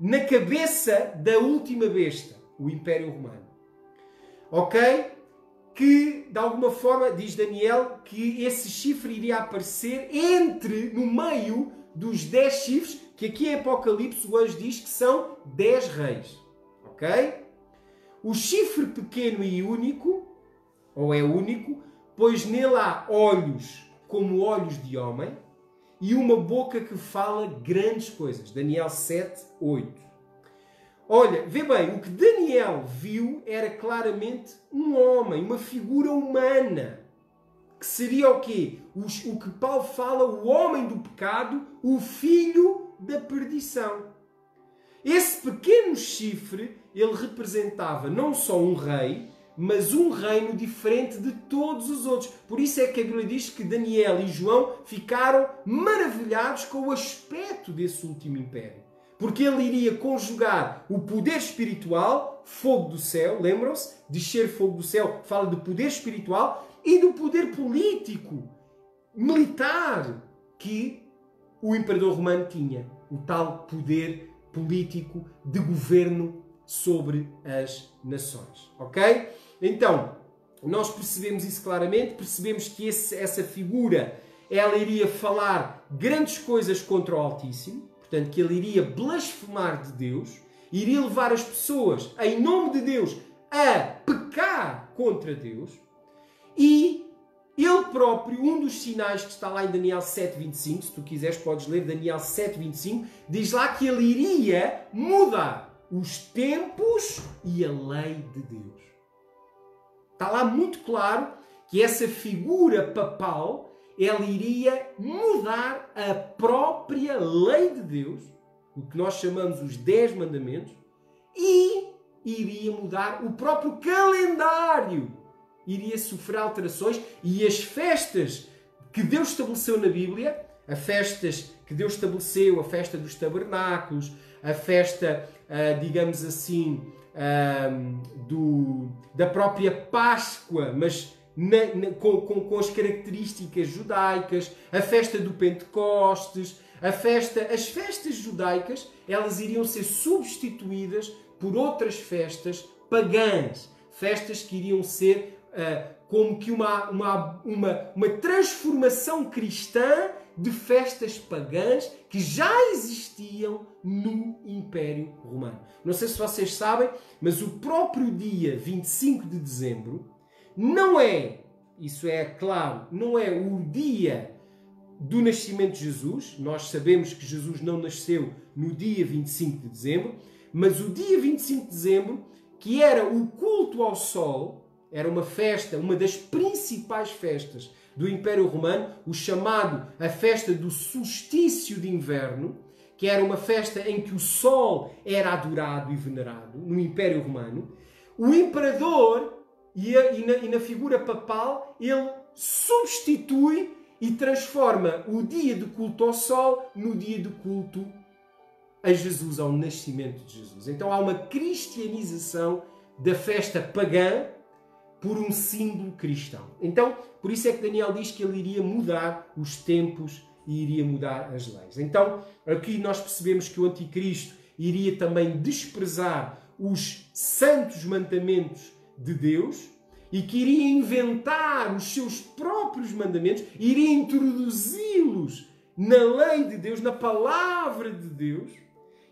na cabeça da última besta, o Império Romano. Ok? Que, de alguma forma, diz Daniel, que esse chifre iria aparecer no meio dos 10 chifres, que aqui em Apocalipse o anjo diz que são 10 reis. Ok? O chifre pequeno e único, ou é único, pois nele há olhos como olhos de homem e uma boca que fala grandes coisas. Daniel 7, 8. Olha, vê bem, o que Daniel viu era claramente um homem, uma figura humana. Que seria o quê? O que Paulo fala, o homem do pecado, o filho da perdição. Esse pequeno chifre, ele representava não só um rei, mas um reino diferente de todos os outros. Por isso é que a Bíblia diz que Daniel e João ficaram maravilhados com o aspecto desse último império. Porque ele iria conjugar o poder espiritual, fogo do céu, lembram-se? Descer fogo do céu fala do poder espiritual e do poder político, militar, que o imperador romano tinha. O tal poder político de governo sobre as nações. Ok? Então, nós percebemos isso claramente, percebemos que essa figura, ela iria falar grandes coisas contra o Altíssimo, portanto, que ele iria blasfemar de Deus, iria levar as pessoas, em nome de Deus, a pecar contra Deus, e ele próprio, um dos sinais que está lá em Daniel 7:25, se tu quiseres podes ler Daniel 7:25, diz lá que ele iria mudar os tempos e a lei de Deus. Está lá muito claro que essa figura papal, ela iria mudar a própria lei de Deus, o que nós chamamos os 10 mandamentos, e iria mudar o próprio calendário. Iria sofrer alterações e as festas que Deus estabeleceu na Bíblia, as festas que Deus estabeleceu, a festa dos tabernáculos, a festa, digamos assim, da própria Páscoa, mas com as características judaicas, a festa do Pentecostes, as festas judaicas, elas iriam ser substituídas por outras festas pagãs, festas que iriam ser como que uma transformação cristã de festas pagãs que já existiam no Império Romano. Não sei se vocês sabem, mas o próprio dia 25 de dezembro não é, isso é claro, não é o dia do nascimento de Jesus. Nós sabemos que Jesus não nasceu no dia 25 de dezembro, mas o dia 25 de dezembro, que era o culto ao Sol, era uma festa, uma das principais festas do Império Romano, o chamado a festa do solstício de inverno, que era uma festa em que o Sol era adorado e venerado no Império Romano. O imperador, e na figura papal, ele substitui e transforma o dia de culto ao Sol no dia de culto a Jesus, ao nascimento de Jesus. Então há uma cristianização da festa pagã por um símbolo cristão. Então, por isso é que Daniel diz que ele iria mudar os tempos e iria mudar as leis. Então, aqui nós percebemos que o anticristo iria também desprezar os santos mandamentos de Deus e que iria inventar os seus próprios mandamentos, iria introduzi-los na lei de Deus, na palavra de Deus.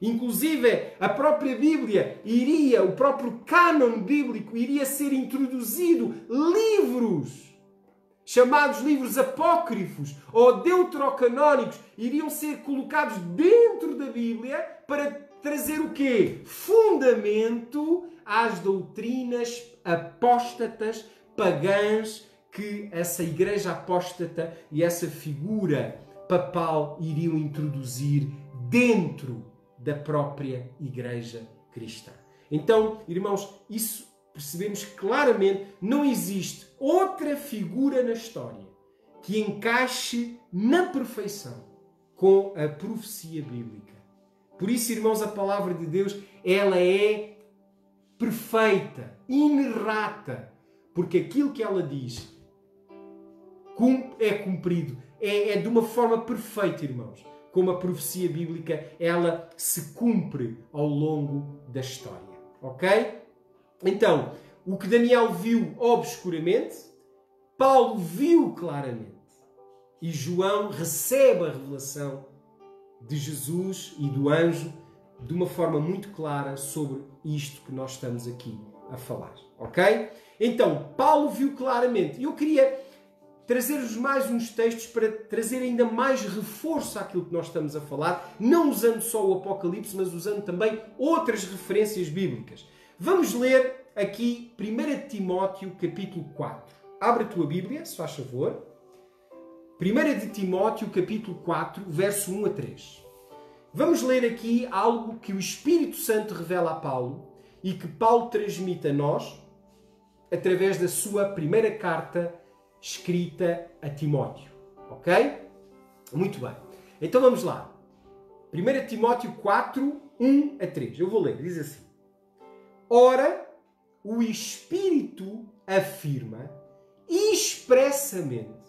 Inclusive, a própria Bíblia o próprio cânon bíblico iria ser introduzido livros, chamados livros apócrifos ou deuterocanónicos, iriam ser colocados dentro da Bíblia para trazer o quê? Fundamento às doutrinas apóstatas, pagãs, que essa igreja apóstata e essa figura papal iriam introduzir dentro da própria igreja cristã. Então, irmãos, isso percebemos claramente, não existe outra figura na história que encaixe na perfeição com a profecia bíblica. Por isso, irmãos, a palavra de Deus, ela é perfeita, inerrata, porque aquilo que ela diz é cumprido, é de uma forma perfeita, irmãos. Como a profecia bíblica, ela se cumpre ao longo da história. Ok? Então, o que Daniel viu obscuramente, Paulo viu claramente. E João recebe a revelação de Jesus e do anjo de uma forma muito clara sobre isto que nós estamos aqui a falar. Ok? Então, Paulo viu claramente. Eu queria trazer-vos mais uns textos para trazer ainda mais reforço àquilo que nós estamos a falar, não usando só o Apocalipse, mas usando também outras referências bíblicas. Vamos ler aqui 1 Timóteo capítulo 4. Abre a tua Bíblia, se faz favor. 1 Timóteo capítulo 4, verso 1 a 3. Vamos ler aqui algo que o Espírito Santo revela a Paulo e que Paulo transmite a nós através da sua primeira carta escrita a Timóteo. Ok? Muito bem. Então vamos lá. 1 Timóteo 4, 1 a 3. Eu vou ler. Diz assim. Ora, o Espírito afirma expressamente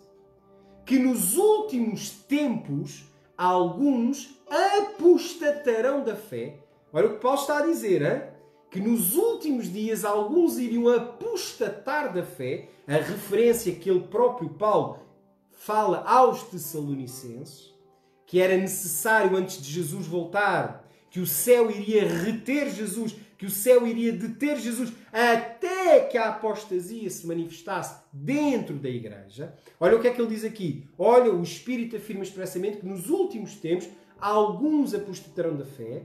que nos últimos tempos alguns apostatarão da fé. Olha o que Paulo está a dizer, hein? Que nos últimos dias alguns iriam apostatar da fé, a referência que ele próprio, Paulo, fala aos Tessalonicenses, que era necessário antes de Jesus voltar, que o céu iria reter Jesus, que o céu iria deter Jesus até que a apostasia se manifestasse dentro da igreja. Olha o que é que ele diz aqui. Olha, o Espírito afirma expressamente que nos últimos tempos alguns apostatarão da fé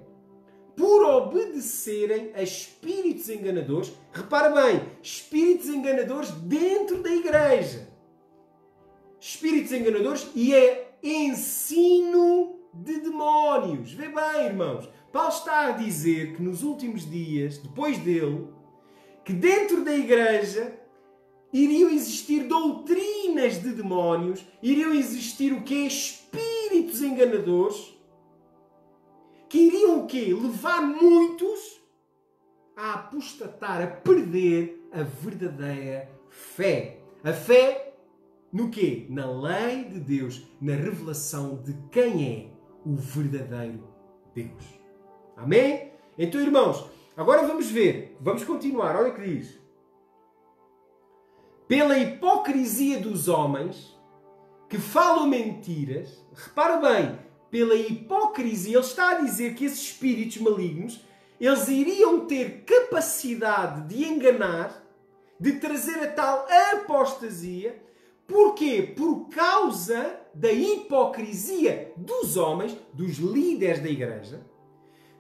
por obedecerem a espíritos enganadores. Repara bem, espíritos enganadores dentro da igreja. Espíritos enganadores e é ensino de demónios. Vê bem, irmãos. Paulo está a dizer que nos últimos dias, depois dele, que dentro da igreja iriam existir doutrinas de demónios, iriam existir o quê? Espíritos enganadores, que iriam o quê? Levar muitos a apostatar, a perder a verdadeira fé. A fé no quê? Na lei de Deus, na revelação de quem é o verdadeiro Deus. Amém? Então, irmãos, agora vamos ver, vamos continuar, olha o que diz. Pela hipocrisia dos homens que falam mentiras, repara bem, pela hipocrisia, ele está a dizer que esses espíritos malignos, eles iriam ter capacidade de enganar, de trazer a tal apostasia. Porquê? Por causa da hipocrisia dos homens, dos líderes da igreja,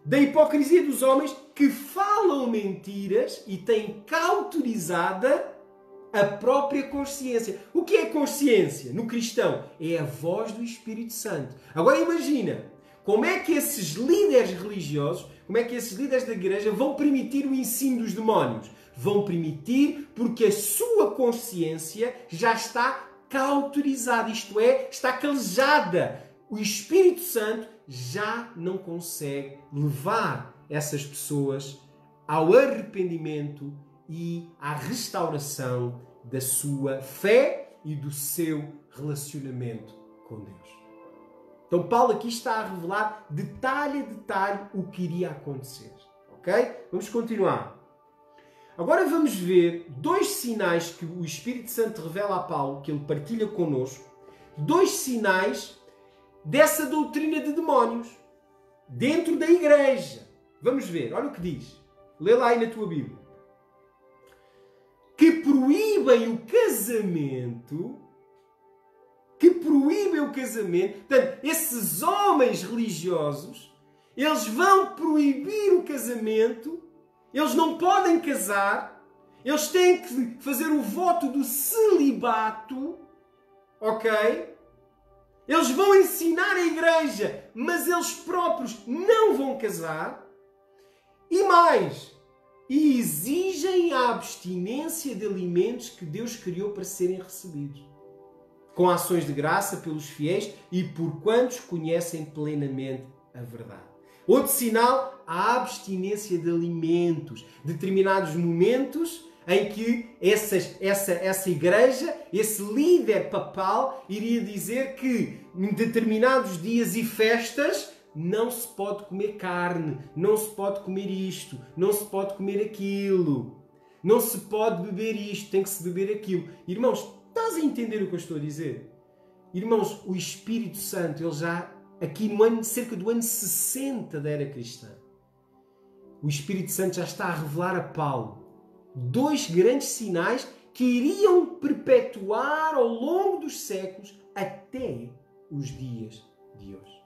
da hipocrisia dos homens que falam mentiras e têm cauterizada a própria consciência. O que é consciência no cristão? É a voz do Espírito Santo. Agora imagina, como é que esses líderes religiosos, como é que esses líderes da igreja vão permitir o ensino dos demónios? Vão permitir porque a sua consciência já está cauterizada, isto é, está calejada. O Espírito Santo já não consegue levar essas pessoas ao arrependimento e à restauração da sua fé e do seu relacionamento com Deus. Então Paulo aqui está a revelar detalhe a detalhe o que iria acontecer. Ok? Vamos continuar. Agora vamos ver dois sinais que o Espírito Santo revela a Paulo, que ele partilha connosco. Dois sinais dessa doutrina de demónios dentro da igreja. Vamos ver, olha o que diz. Lê lá aí na tua Bíblia. Que proíbem o casamento. Portanto, esses homens religiosos, eles vão proibir o casamento. Eles não podem casar. Eles têm que fazer o voto do celibato. Ok? Eles vão ensinar a igreja, mas eles próprios não vão casar. E mais, exigem a abstinência de alimentos que Deus criou para serem recebidos, com ações de graça pelos fiéis e por quantos conhecem plenamente a verdade. Outro sinal, a abstinência de alimentos. Determinados momentos em que essa igreja, esse líder papal, iria dizer que em determinados dias e festas não se pode comer carne, não se pode comer isto, não se pode comer aquilo, não se pode beber isto, tem que se beber aquilo. Irmãos, estás a entender o que eu estou a dizer? Irmãos, o Espírito Santo, ele já, aqui no ano, cerca do ano 60 da era cristã, o Espírito Santo já está a revelar a Paulo dois grandes sinais que iriam perpetuar ao longo dos séculos até os dias de hoje.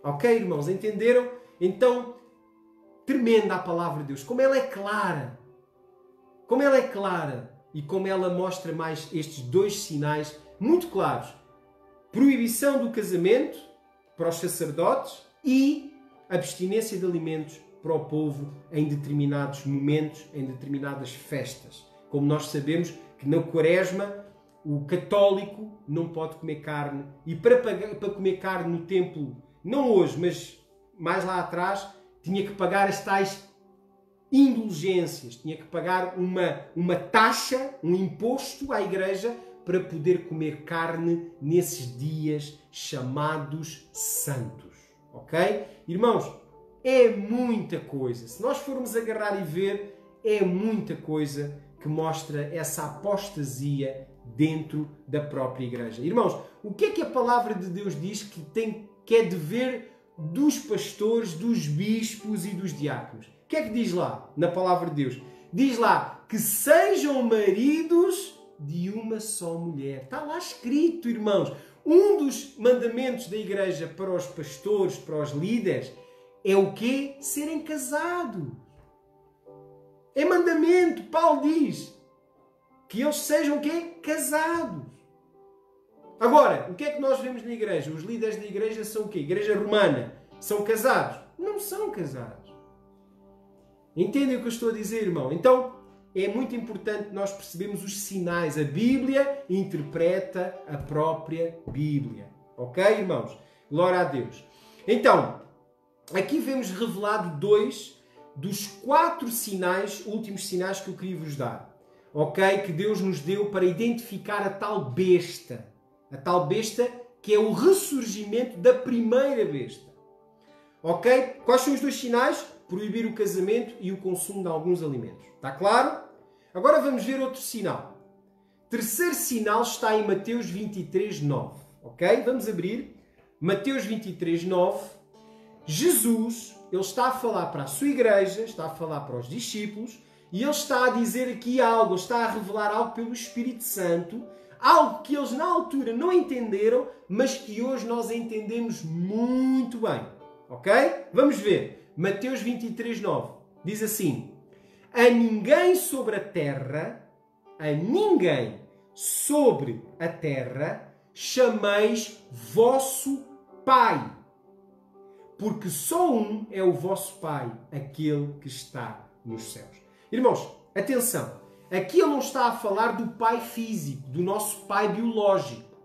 Ok, irmãos? Entenderam? Então, tremenda a palavra de Deus. Como ela é clara. Como ela é clara. E como ela mostra mais estes dois sinais muito claros. Proibição do casamento para os sacerdotes e abstinência de alimentos para o povo em determinados momentos, em determinadas festas, como nós sabemos que na Quaresma o católico não pode comer carne. E para comer carne no templo, não hoje, mas mais lá atrás, tinha que pagar as tais indulgências, tinha que pagar uma taxa, um imposto à igreja para poder comer carne nesses dias chamados santos. Ok? Irmãos, é muita coisa. Se nós formos agarrar e ver, é muita coisa que mostra essa apostasia dentro da própria igreja. Irmãos, o que é que a palavra de Deus diz que é dever dos pastores, dos bispos e dos diáconos? O que é que diz lá na palavra de Deus? Diz lá que sejam maridos de uma só mulher. Está lá escrito, irmãos. Um dos mandamentos da igreja para os pastores, para os líderes, é o quê? Serem casados. É mandamento. Paulo diz que eles sejam o quê? Casados. Agora, o que é que nós vemos na igreja? Os líderes da igreja são o quê? Igreja romana. São casados? Não são casados. Entendem o que eu estou a dizer, irmão? Então, é muito importante nós percebermos os sinais. A Bíblia interpreta a própria Bíblia. Ok, irmãos? Glória a Deus. Então, aqui vemos revelado 2 dos 4 sinais, últimos sinais que eu queria vos dar. Ok? Que Deus nos deu para identificar a tal besta. A tal besta que é o ressurgimento da primeira besta. Ok? Quais são os 2 sinais? Proibir o casamento e o consumo de alguns alimentos. Está claro? Agora vamos ver outro sinal. Terceiro sinal está em Mateus 23, 9. Ok? Vamos abrir. Mateus 23, 9. Jesus, ele está a falar para a sua igreja, está a falar para os discípulos, e ele está a dizer aqui algo, ele está a revelar algo pelo Espírito Santo, algo que eles na altura não entenderam, mas que hoje nós entendemos muito bem. Ok? Vamos ver. Mateus 23, 9. Diz assim: a ninguém sobre a terra chameis vosso Pai, porque só um é o vosso Pai, aquele que está nos céus. Irmãos, atenção, aqui ele não está a falar do pai físico, do nosso pai biológico.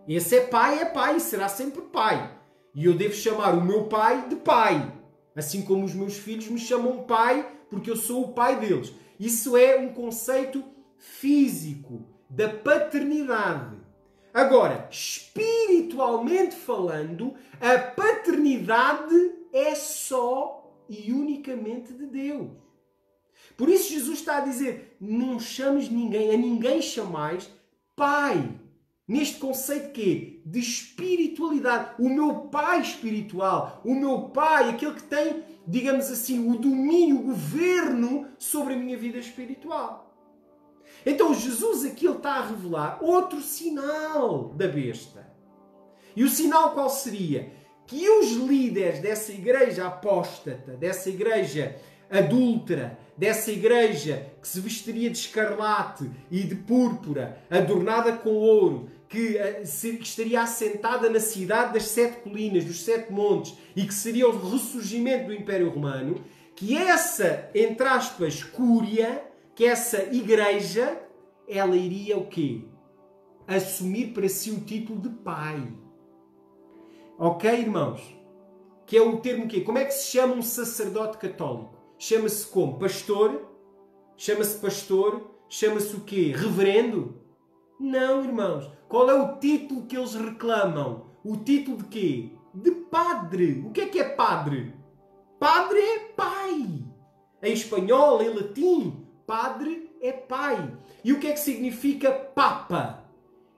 Esse é pai e será sempre pai. E eu devo chamar o meu pai de pai. Assim como os meus filhos me chamam pai, porque eu sou o pai deles. Isso é um conceito físico, da paternidade. Agora, espiritualmente falando, a paternidade é só e unicamente de Deus. Por isso Jesus está a dizer, não chames ninguém, a ninguém chamais pai. Neste conceito que é de espiritualidade. O meu pai espiritual, o meu pai, aquele que tem, digamos assim, o domínio, o governo sobre a minha vida espiritual. Então Jesus aqui ele está a revelar outro sinal da besta. E o sinal qual seria? Que os líderes dessa igreja apóstata, dessa igreja adúltera, dessa igreja que se vestiria de escarlate e de púrpura, adornada com ouro, que estaria assentada na cidade das 7 colinas, dos 7 montes, e que seria o ressurgimento do Império Romano, que essa, entre aspas, cúria, que essa igreja, ela iria o quê? Assumir para si o título de pai. Ok, irmãos? Que é o termo quê? Como é que se chama um sacerdote católico? Chama-se como? Pastor? Chama-se pastor? Chama-se o quê? Reverendo? Não, irmãos. Qual é o título que eles reclamam? O título de quê? De padre. O que é padre? Padre é pai. Em espanhol, em latim, padre é pai. E o que é que significa papa?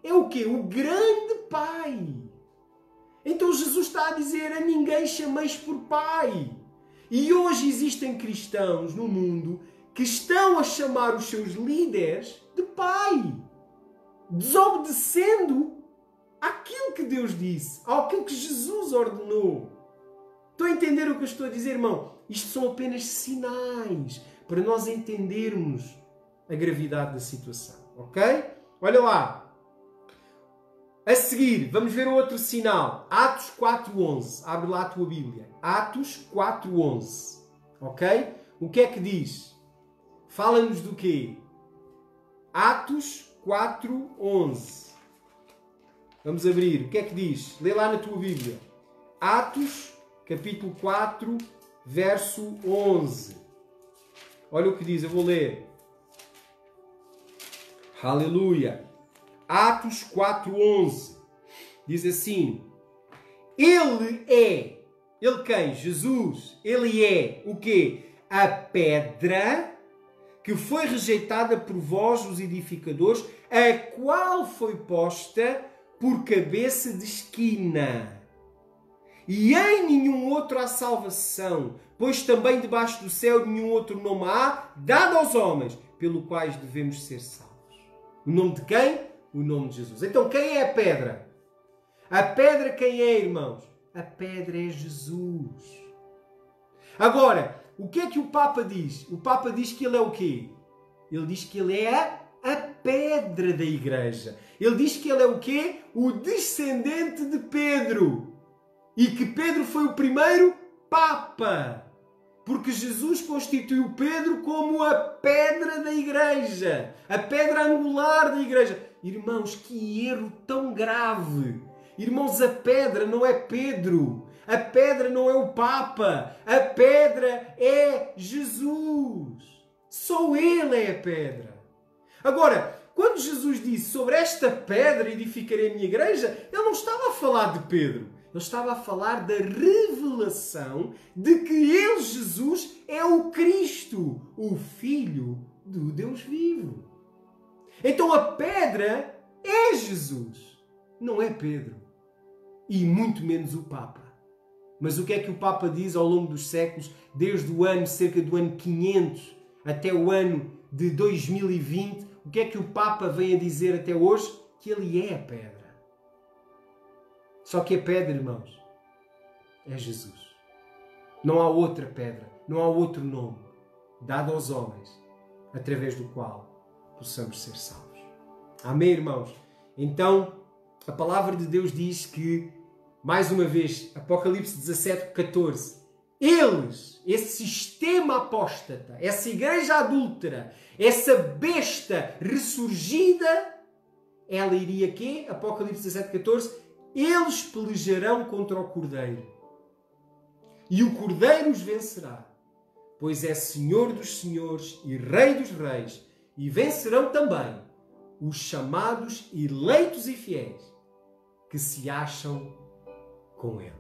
É o quê? O grande pai. Então Jesus está a dizer a ninguém chameis por pai. E hoje existem cristãos no mundo que estão a chamar os seus líderes de pai, desobedecendo àquilo que Deus disse, àquilo que Jesus ordenou. Estão a entender o que eu estou a dizer, irmão? Isto são apenas sinais para nós entendermos a gravidade da situação, ok? Olha lá. A seguir, vamos ver outro sinal. Atos 4.11. Abre lá a tua Bíblia. Atos 4.11. Ok? O que é que diz? Fala-nos do quê? Atos 4:11. Vamos abrir. O que é que diz? Lê lá na tua Bíblia. Atos, capítulo 4, verso 11. Olha o que diz, eu vou ler. Aleluia. Atos 4:11. Diz assim: Ele quem? Jesus. Ele é o quê? A pedra que foi rejeitada por vós, os edificadores, a qual foi posta por cabeça de esquina. E em nenhum outro há salvação, pois também debaixo do céu nenhum outro nome há dado aos homens, pelo quais devemos ser salvos. O nome de quem? O nome de Jesus. Então quem é a pedra? A pedra quem é, irmãos? A pedra é Jesus. Agora, o que é que o Papa diz? O Papa diz que ele é o quê? Ele diz que ele é a pedra da igreja. Ele diz que ele é o quê? O descendente de Pedro. E que Pedro foi o primeiro Papa. Porque Jesus constituiu Pedro como a pedra da igreja. A pedra angular da igreja. Irmãos, que erro tão grave. Irmãos, a pedra não é Pedro. A pedra não é o Papa. A pedra é Jesus. Só Ele é a pedra. Agora, quando Jesus disse sobre esta pedra edificarei a minha igreja, Ele não estava a falar de Pedro. Ele estava a falar da revelação de que Ele, Jesus, é o Cristo, o Filho do Deus vivo. Então a pedra é Jesus, não é Pedro. E muito menos o Papa. Mas o que é que o Papa diz ao longo dos séculos, desde o ano, cerca do ano 500 até o ano de 2020, o que é que o Papa vem a dizer até hoje? Que ele é a pedra. Só que a pedra, irmãos, é Jesus. Não há outra pedra, não há outro nome dado aos homens através do qual possamos ser salvos. Amém, irmãos? Então, a palavra de Deus diz que, mais uma vez, Apocalipse 17:14, eles, esse sistema apóstata, essa igreja adúltera, essa besta ressurgida, ela iria quê? Apocalipse 17:14, eles pelejarão contra o Cordeiro. E o Cordeiro os vencerá, pois é Senhor dos senhores e Rei dos reis, e vencerão também os chamados, eleitos e fiéis, que se acham com Ele.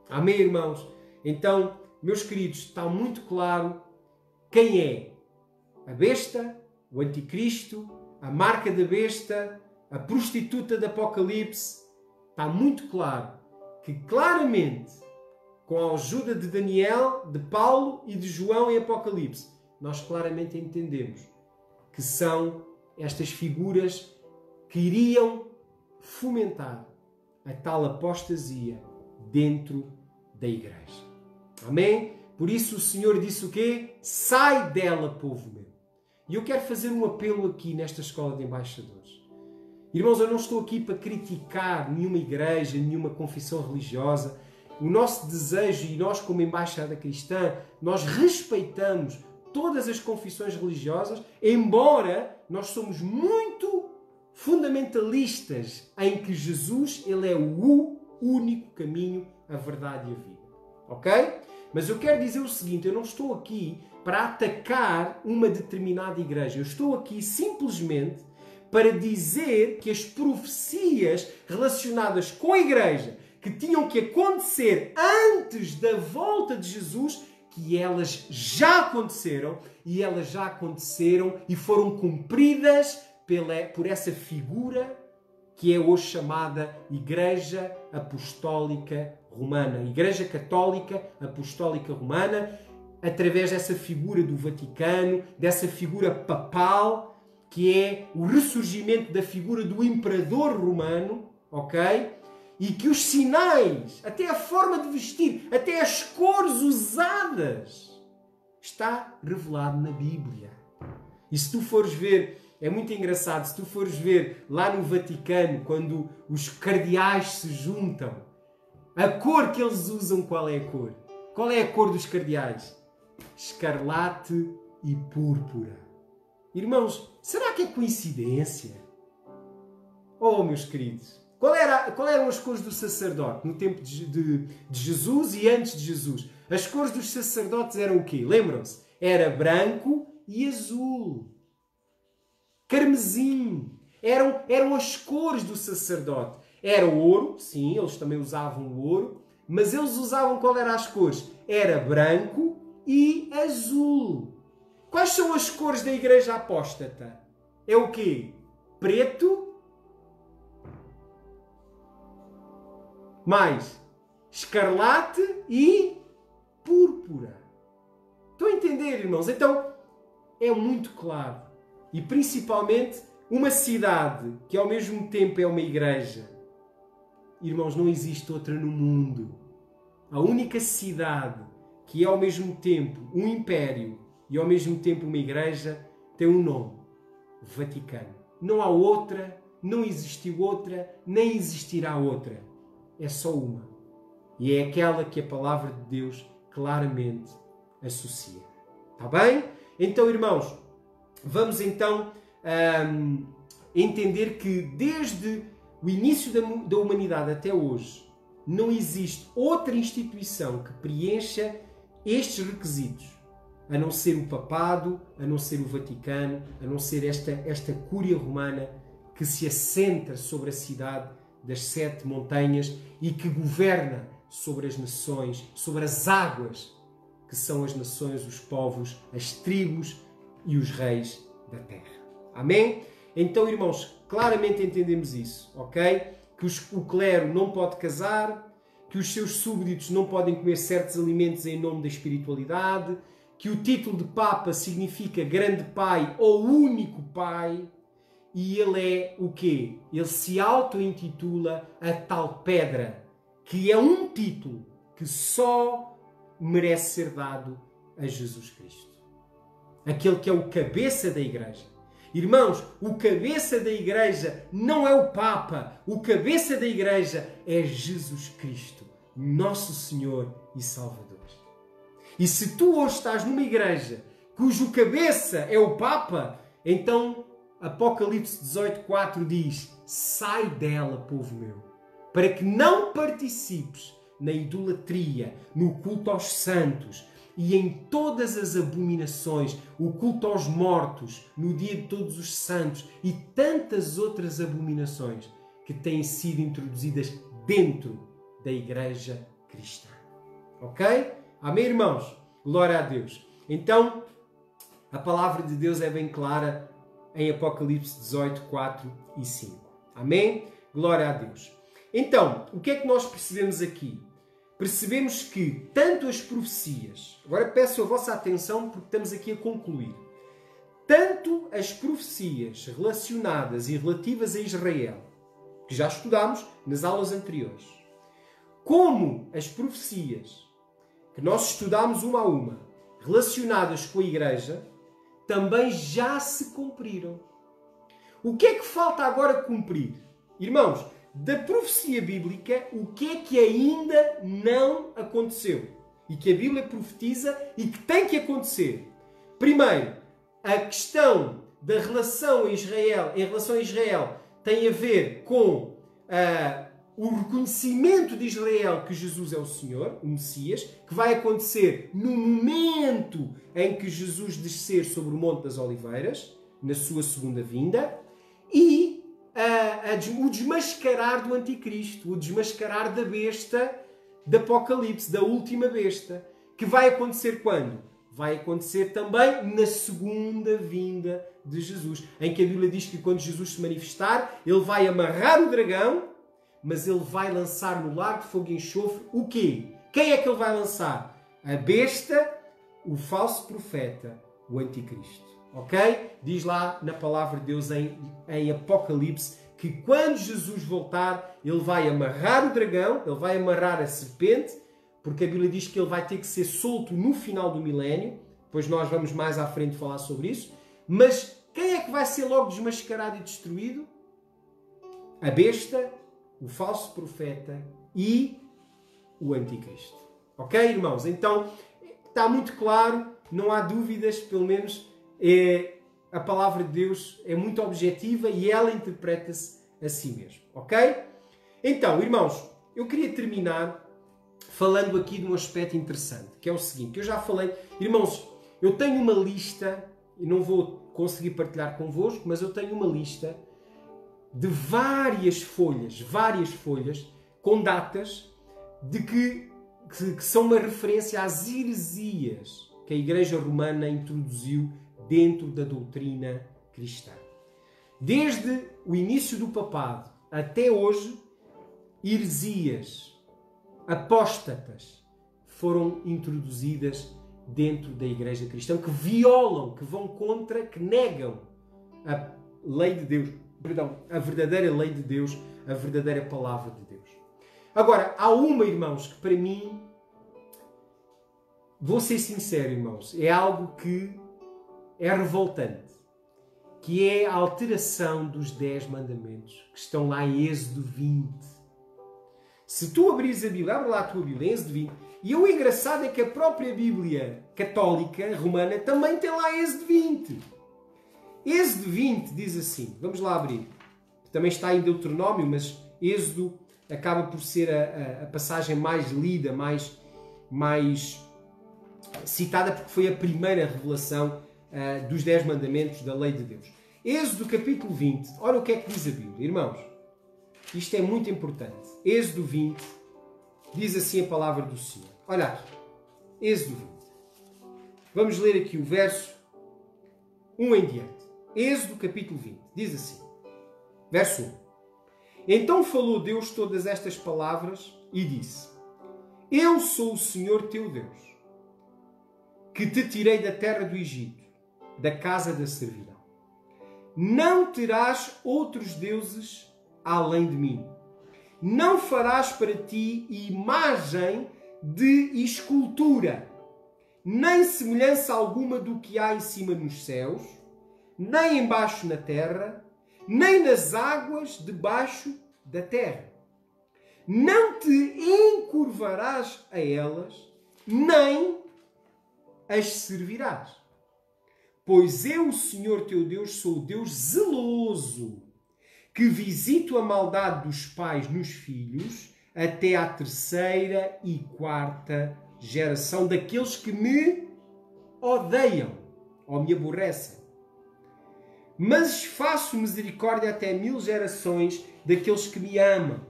Amém, irmãos? Então, meus queridos, está muito claro quem é a besta, o anticristo, a marca da besta, a prostituta do Apocalipse. Está muito claro que, claramente, com a ajuda de Daniel, de Paulo e de João em Apocalipse, nós claramente entendemos que são estas figuras que iriam fomentar a tal apostasia dentro da igreja. Amém? Por isso o Senhor disse o quê? Sai dela, povo meu. E eu quero fazer um apelo aqui nesta escola de embaixadores. Irmãos, eu não estou aqui para criticar nenhuma igreja, nenhuma confissão religiosa. O nosso desejo, e nós como embaixada cristã, nós respeitamos todas as confissões religiosas, embora nós somos muito fundamentalistas em que Jesus, Ele é o único caminho, a verdade e a vida. Ok? Mas eu quero dizer o seguinte, eu não estou aqui para atacar uma determinada igreja. Eu estou aqui simplesmente para dizer que as profecias relacionadas com a igreja, que tinham que acontecer antes da volta de Jesus, que elas já aconteceram, e elas já aconteceram e foram cumpridas por essa figura que é hoje chamada Igreja Apostólica Romana. Igreja Católica Apostólica Romana, através dessa figura do Vaticano, dessa figura papal, que é o ressurgimento da figura do imperador romano, ok? E que os sinais, até a forma de vestir, até as cores usadas, está revelado na Bíblia. E se tu fores ver, é muito engraçado, se tu fores ver lá no Vaticano, quando os cardeais se juntam, a cor que eles usam, qual é a cor? Qual é a cor dos cardeais? Escarlate e púrpura. Irmãos, será que é coincidência? Oh, meus queridos, qual eram as cores do sacerdote no tempo de Jesus e antes de Jesus? As cores dos sacerdotes eram o quê? Lembram-se? Era branco e azul. Carmesim. Eram as cores do sacerdote. Era o ouro, sim, eles também usavam o ouro, mas eles usavam qual eram as cores? Era branco e azul. Quais são as cores da Igreja Apóstata? É o quê? Preto, mais escarlate e púrpura. Estão a entender, irmãos? Então, é muito claro. E principalmente, uma cidade que ao mesmo tempo é uma igreja. Irmãos, não existe outra no mundo. A única cidade que é ao mesmo tempo um império e ao mesmo tempo uma igreja tem um nome: Vaticano. Não há outra, não existiu outra, nem existirá outra. É só uma. E é aquela que a palavra de Deus claramente associa. Está bem? Então, irmãos, vamos então entender que desde o início da humanidade até hoje não existe outra instituição que preencha estes requisitos, a não ser o papado, a não ser o Vaticano, a não ser esta Cúria Romana que se assenta sobre a cidade das 7 montanhas e que governa sobre as nações, sobre as águas, que são as nações, os povos, as tribos e os reis da terra. Amém? Então, irmãos, claramente entendemos isso, ok? Que o clero não pode casar, que os seus súbditos não podem comer certos alimentos em nome da espiritualidade, que o título de Papa significa grande pai ou único pai, e ele é o quê? Ele se auto-intitula a tal pedra, que é um título que só merece ser dado a Jesus Cristo. Aquele que é o cabeça da igreja. Irmãos, o cabeça da igreja não é o Papa. O cabeça da igreja é Jesus Cristo, nosso Senhor e Salvador. E se tu hoje estás numa igreja cujo cabeça é o Papa, então Apocalipse 18:4 diz: sai dela, povo meu, para que não participes na idolatria, no culto aos santos e em todas as abominações, o culto aos mortos, no dia de todos os santos e tantas outras abominações que têm sido introduzidas dentro da igreja cristã. Ok? Amém, irmãos? Glória a Deus. Então, a palavra de Deus é bem clara em Apocalipse 18:4 e 5. Amém? Glória a Deus. Então, o que é que nós percebemos aqui? Percebemos que tanto as profecias, agora peço a vossa atenção porque estamos aqui a concluir, tanto as profecias relacionadas e relativas a Israel, que já estudámos nas aulas anteriores, como as profecias que nós estudámos uma a uma, relacionadas com a Igreja, também já se cumpriram. O que é que falta agora cumprir? Irmãos, da profecia bíblica, o que é que ainda não aconteceu? E que a Bíblia profetiza e que tem que acontecer? Primeiro, a questão da relação a Israel, em relação a Israel, tem a ver com o reconhecimento de Israel que Jesus é o Senhor, o Messias, que vai acontecer no momento em que Jesus descer sobre o Monte das Oliveiras, na sua segunda vinda, e o desmascarar do Anticristo, o desmascarar da besta de Apocalipse, da última besta, que vai acontecer quando? Vai acontecer também na segunda vinda de Jesus, em que a Bíblia diz que quando Jesus se manifestar, ele vai amarrar o dragão, mas ele vai lançar no lago de fogo e enxofre o quê? Quem é que ele vai lançar? A besta, o falso profeta, o Anticristo. Ok? Diz lá na palavra de Deus em Apocalipse que quando Jesus voltar, ele vai amarrar o dragão, ele vai amarrar a serpente, porque a Bíblia diz que ele vai ter que ser solto no final do milénio. Depois nós vamos mais à frente falar sobre isso. Mas quem é que vai ser logo desmascarado e destruído? A besta, o falso profeta e o Anticristo. Ok, irmãos? Então, está muito claro, não há dúvidas, pelo menos a palavra de Deus é muito objetiva e ela interpreta-se a si mesmo, ok? Então, irmãos, eu queria terminar falando aqui de um aspecto interessante, que é o seguinte, eu já falei, irmãos, eu tenho uma lista, e não vou conseguir partilhar convosco, mas eu tenho uma lista de várias folhas com datas de que são uma referência às heresias que a Igreja Romana introduziu dentro da doutrina cristã. Desde o início do papado até hoje, heresias, apóstatas foram introduzidas dentro da Igreja cristã, que violam, que vão contra, que negam a lei de Deus, a verdadeira lei de Deus, a verdadeira palavra de Deus. Agora, há uma, irmãos, que para mim, vou ser sincero, irmãos, é algo que é revoltante, que é a alteração dos 10 mandamentos, que estão lá em Êxodo 20. Se tu abrires a Bíblia, abre lá a tua Bíblia, em Êxodo 20, e o engraçado é que a própria Bíblia católica, romana, também tem lá Êxodo 20. Êxodo 20 diz assim, vamos lá abrir, também está em Deuteronômio, mas Êxodo acaba por ser a passagem mais lida, mais citada, porque foi a primeira revelação dos 10 mandamentos da lei de Deus. Êxodo capítulo 20, olha o que é que diz a Bíblia, irmãos. Isto é muito importante. Êxodo 20 diz assim a palavra do Senhor. Olha aqui, Êxodo 20. Vamos ler aqui o verso 1 em diante. Êxodo capítulo 20 diz assim, verso 1. Então falou Deus todas estas palavras e disse: Eu sou o Senhor teu Deus, que te tirei da terra do Egito, da casa da servidão. Não terás outros deuses além de mim. Não farás para ti imagem de escultura, nem semelhança alguma do que há em cima nos céus, nem embaixo na terra, nem nas águas debaixo da terra. Não te encurvarás a elas, nem as servirás. Pois eu, o Senhor teu Deus, sou o Deus zeloso, que visito a maldade dos pais nos filhos, até à 3ª e 4ª geração daqueles que me odeiam ou me aborrecem. Mas faço misericórdia até 1000 gerações daqueles que me amam.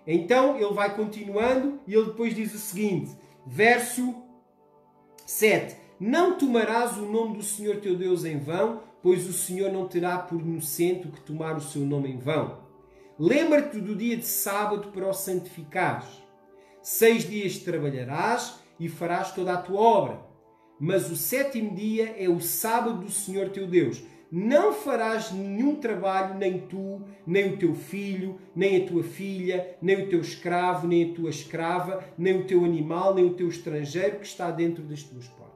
Então ele vai continuando e ele depois diz o seguinte, verso 7. Não tomarás o nome do Senhor teu Deus em vão, pois o Senhor não terá por inocente o que tomar o seu nome em vão. Lembra-te do dia de sábado para o santificares. 6 dias trabalharás e farás toda a tua obra. Mas o 7º dia é o sábado do Senhor teu Deus. Não farás nenhum trabalho, nem tu, nem o teu filho, nem a tua filha, nem o teu escravo, nem a tua escrava, nem o teu animal, nem o teu estrangeiro que está dentro das tuas portas.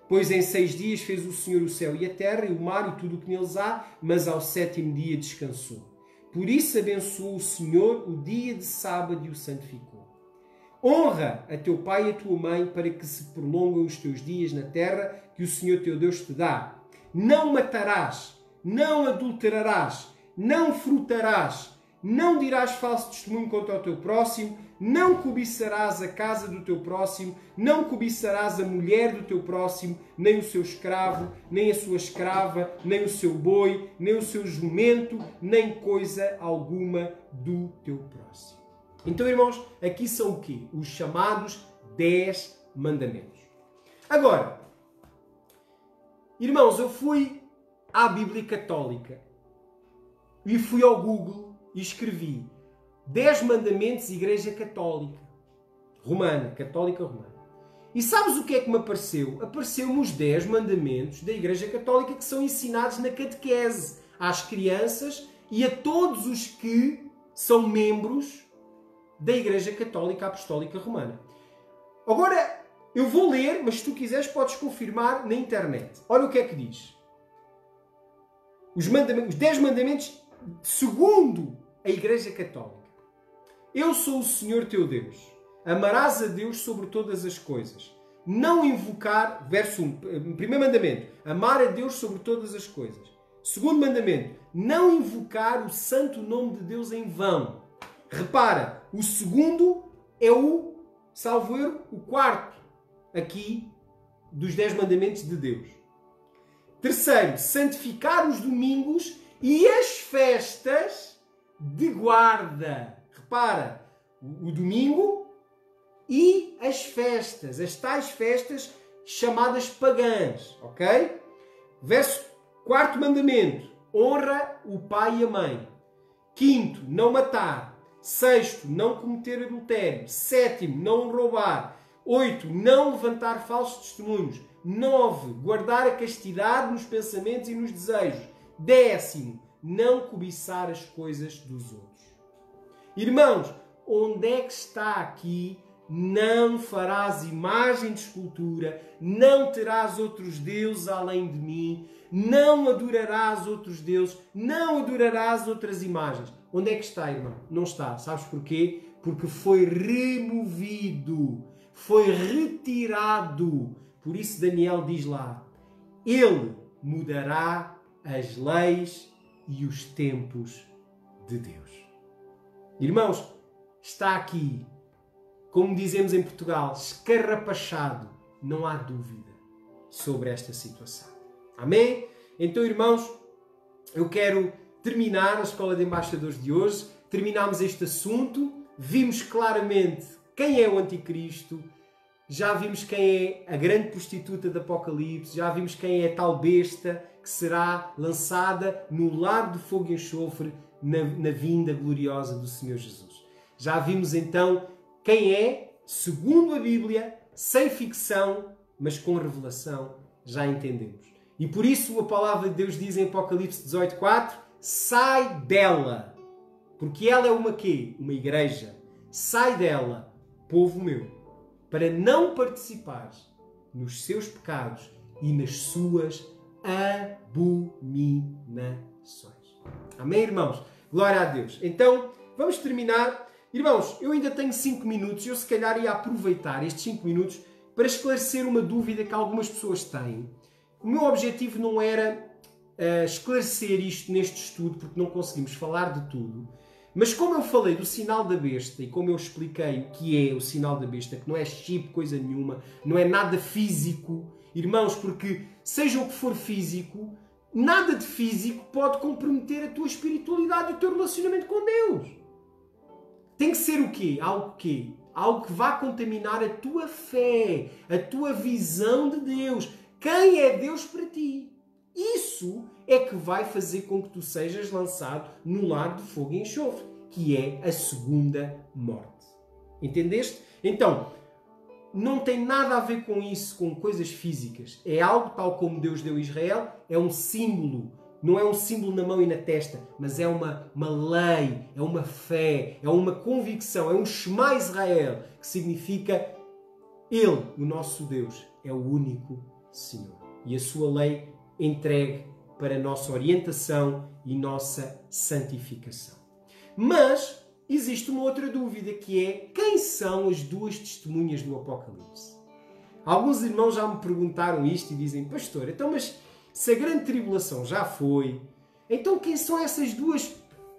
Pois em 6 dias fez o Senhor o céu e a terra, e o mar e tudo o que neles há, mas ao 7º dia descansou. Por isso abençoou o Senhor o dia de sábado e o santificou. Honra a teu pai e a tua mãe, para que se prolongem os teus dias na terra que o Senhor teu Deus te dá. Não matarás, não adulterarás, não furtarás, não dirás falso testemunho contra o teu próximo, não cobiçarás a casa do teu próximo, não cobiçarás a mulher do teu próximo, nem o seu escravo, nem a sua escrava, nem o seu boi, nem o seu jumento, nem coisa alguma do teu próximo. Então, irmãos, aqui são o quê? Os chamados 10 mandamentos. Agora, irmãos, eu fui à Bíblia Católica e fui ao Google e escrevi 10 mandamentos Igreja Católica Romana, Católica Romana. E sabes o que é que me apareceu? Apareceu-me os 10 mandamentos da Igreja Católica que são ensinados na catequese às crianças e a todos os que são membros da Igreja Católica Apostólica Romana. Agora, eu vou ler, mas se tu quiseres podes confirmar na internet. Olha o que é que diz. Os 10 mandamentos segundo a Igreja Católica. Eu sou o Senhor teu Deus. Amarás a Deus sobre todas as coisas. não invocar, verso 1, primeiro mandamento, amar a Deus sobre todas as coisas. Segundo mandamento, não invocar o santo nome de Deus em vão. Repara, o segundo é o, salvo erro, o quarto aqui dos 10 mandamentos de Deus. Terceiro, santificar os domingos e as festas de guarda. Repara, o domingo e as festas, as tais festas chamadas pagãs, ok? Quarto mandamento, honra o pai e a mãe. Quinto, não matar. Sexto, não cometer adultério. Sétimo, não roubar. 8, não levantar falsos testemunhos. 9, guardar a castidade nos pensamentos e nos desejos. 10, não cobiçar as coisas dos outros. Irmãos, onde é que está aqui? Não farás imagem de escultura, não terás outros deuses além de mim, não adorarás outros deuses, não adorarás outras imagens. Onde é que está, irmão? Não está. Sabes porquê? Porque foi removido, foi retirado. Por isso Daniel diz lá, ele mudará as leis e os tempos de Deus. Irmãos, está aqui, como dizemos em Portugal, escarrapachado. Não há dúvida sobre esta situação. Amém? Então, irmãos, eu quero terminar a Escola de Embaixadores de hoje. Terminámos este assunto. Vimos claramente quem é o Anticristo. Já vimos quem é a grande prostituta do Apocalipse. Já vimos quem é a tal besta que será lançada no lago de fogo e enxofre na vinda gloriosa do Senhor Jesus. Já vimos então quem é, segundo a Bíblia, sem ficção, mas com revelação, já entendemos. E por isso a palavra de Deus diz em Apocalipse 18:4, sai dela, porque ela é uma quê? Uma igreja. Sai dela, povo meu, para não participares nos seus pecados e nas suas abominações. Amém, irmãos? Glória a Deus. Então, vamos terminar. Irmãos, eu ainda tenho 5 minutos. Eu se calhar ia aproveitar estes 5 minutos para esclarecer uma dúvida que algumas pessoas têm. O meu objetivo não era esclarecer isto neste estudo, porque não conseguimos falar de tudo. Mas como eu falei do sinal da besta e como eu expliquei o que é o sinal da besta, que não é chip, coisa nenhuma, não é nada físico, irmãos, porque seja o que for físico, nada de físico pode comprometer a tua espiritualidade e o teu relacionamento com Deus. Tem que ser o quê? Algo quê? Algo que vá contaminar a tua fé, a tua visão de Deus. Quem é Deus para ti? Isso é que vai fazer com que tu sejas lançado no lago de fogo e enxofre, que é a segunda morte. Entendeste? Então, não tem nada a ver com isso, com coisas físicas. É algo tal como Deus deu a Israel, é um símbolo. Não é um símbolo na mão e na testa, mas é uma lei, é uma fé, é uma convicção, é um Shema Israel, que significa Ele, o nosso Deus, é o único Senhor. E a sua lei entregue para a nossa orientação e nossa santificação. Mas existe uma outra dúvida, que é quem são as duas testemunhas do Apocalipse? Alguns irmãos já me perguntaram isto e dizem, pastor, então mas se a grande tribulação já foi, então quem são essas duas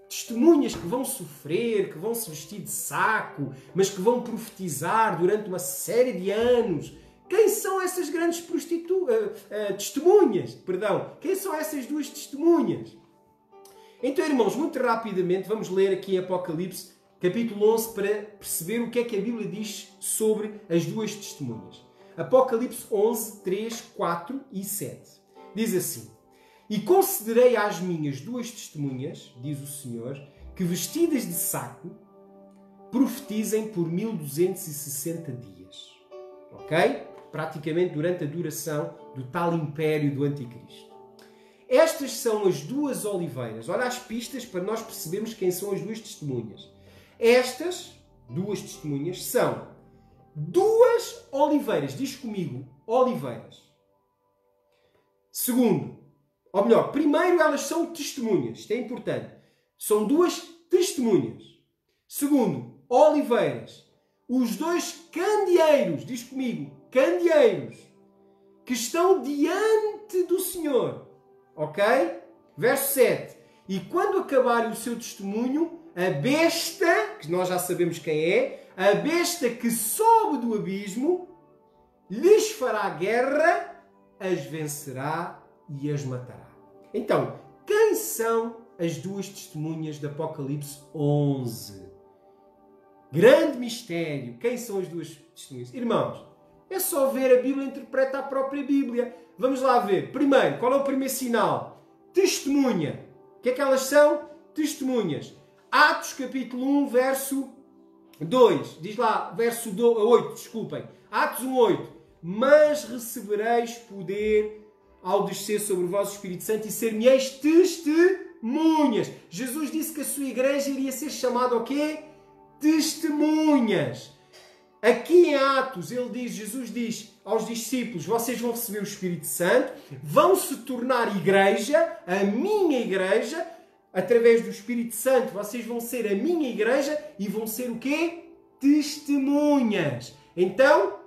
testemunhas que vão sofrer, que vão se vestir de saco, mas que vão profetizar durante uma série de anos? Quem são essas grandes testemunhas? Perdão. Quem são essas duas testemunhas? Então, irmãos, muito rapidamente vamos ler aqui em Apocalipse, capítulo 11, para perceber o que é que a Bíblia diz sobre as duas testemunhas. Apocalipse 11, 3, 4 e 7. Diz assim: E concederei às minhas duas testemunhas, diz o Senhor, que vestidas de saco, profetizem por 1260 dias. Ok? Praticamente durante a duração do tal império do Anticristo. Estas são as duas oliveiras. Olha as pistas para nós percebermos quem são as duas testemunhas. Estas duas testemunhas são duas oliveiras. Diz comigo, oliveiras. Segundo, ou melhor, primeiro elas são testemunhas. Isto é importante. São duas testemunhas. Segundo, oliveiras. Os dois candeeiros. Diz comigo, candeeiros que estão diante do Senhor. Ok? Verso 7. E quando acabarem o seu testemunho, a besta, que nós já sabemos quem é, a besta que sobe do abismo, lhes fará guerra, as vencerá e as matará. Então, quem são as duas testemunhas de Apocalipse 11? Grande mistério. Quem são as duas testemunhas? Irmãos, é só ver, a Bíblia interpreta a própria Bíblia. Vamos lá ver. Primeiro, qual é o primeiro sinal? Testemunha. O que é que elas são? Testemunhas. Atos capítulo 1, verso 2. Diz lá, verso 8, desculpem. Atos 1, 8. Mas recebereis poder ao descer sobre vós o Espírito Santo e ser-me-eis testemunhas. Jesus disse que a sua igreja iria ser chamada o quê? Testemunhas. Aqui em Atos, Jesus diz aos discípulos, vocês vão receber o Espírito Santo, vão se tornar igreja, a minha igreja, através do Espírito Santo, vocês vão ser a minha igreja e vão ser o quê? Testemunhas. Então,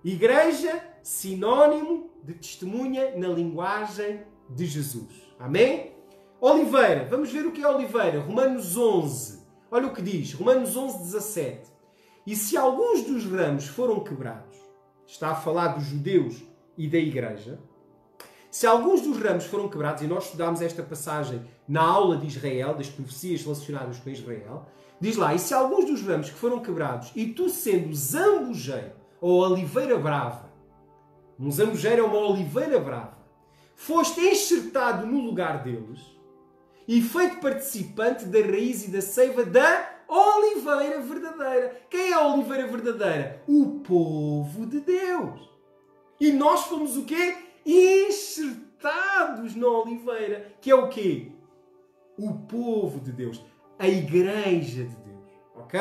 igreja, sinónimo de testemunha na linguagem de Jesus. Amém? Oliveira. Vamos ver o que é oliveira. Romanos 11. Olha o que diz. Romanos 11, 17. E se alguns dos ramos foram quebrados, está a falar dos judeus e da igreja, se alguns dos ramos foram quebrados, e nós estudámos esta passagem na aula de Israel, das profecias relacionadas com Israel, diz lá, e se alguns dos ramos que foram quebrados, e tu sendo zambujeiro, ou oliveira brava, um zambujeiro é uma oliveira brava, foste enxertado no lugar deles, e feito participante da raiz e da seiva da oliveira verdadeira. Quem é a oliveira verdadeira? O povo de Deus. E nós fomos o quê? Enxertados na oliveira. Que é o quê? O povo de Deus. A igreja de Deus. Ok?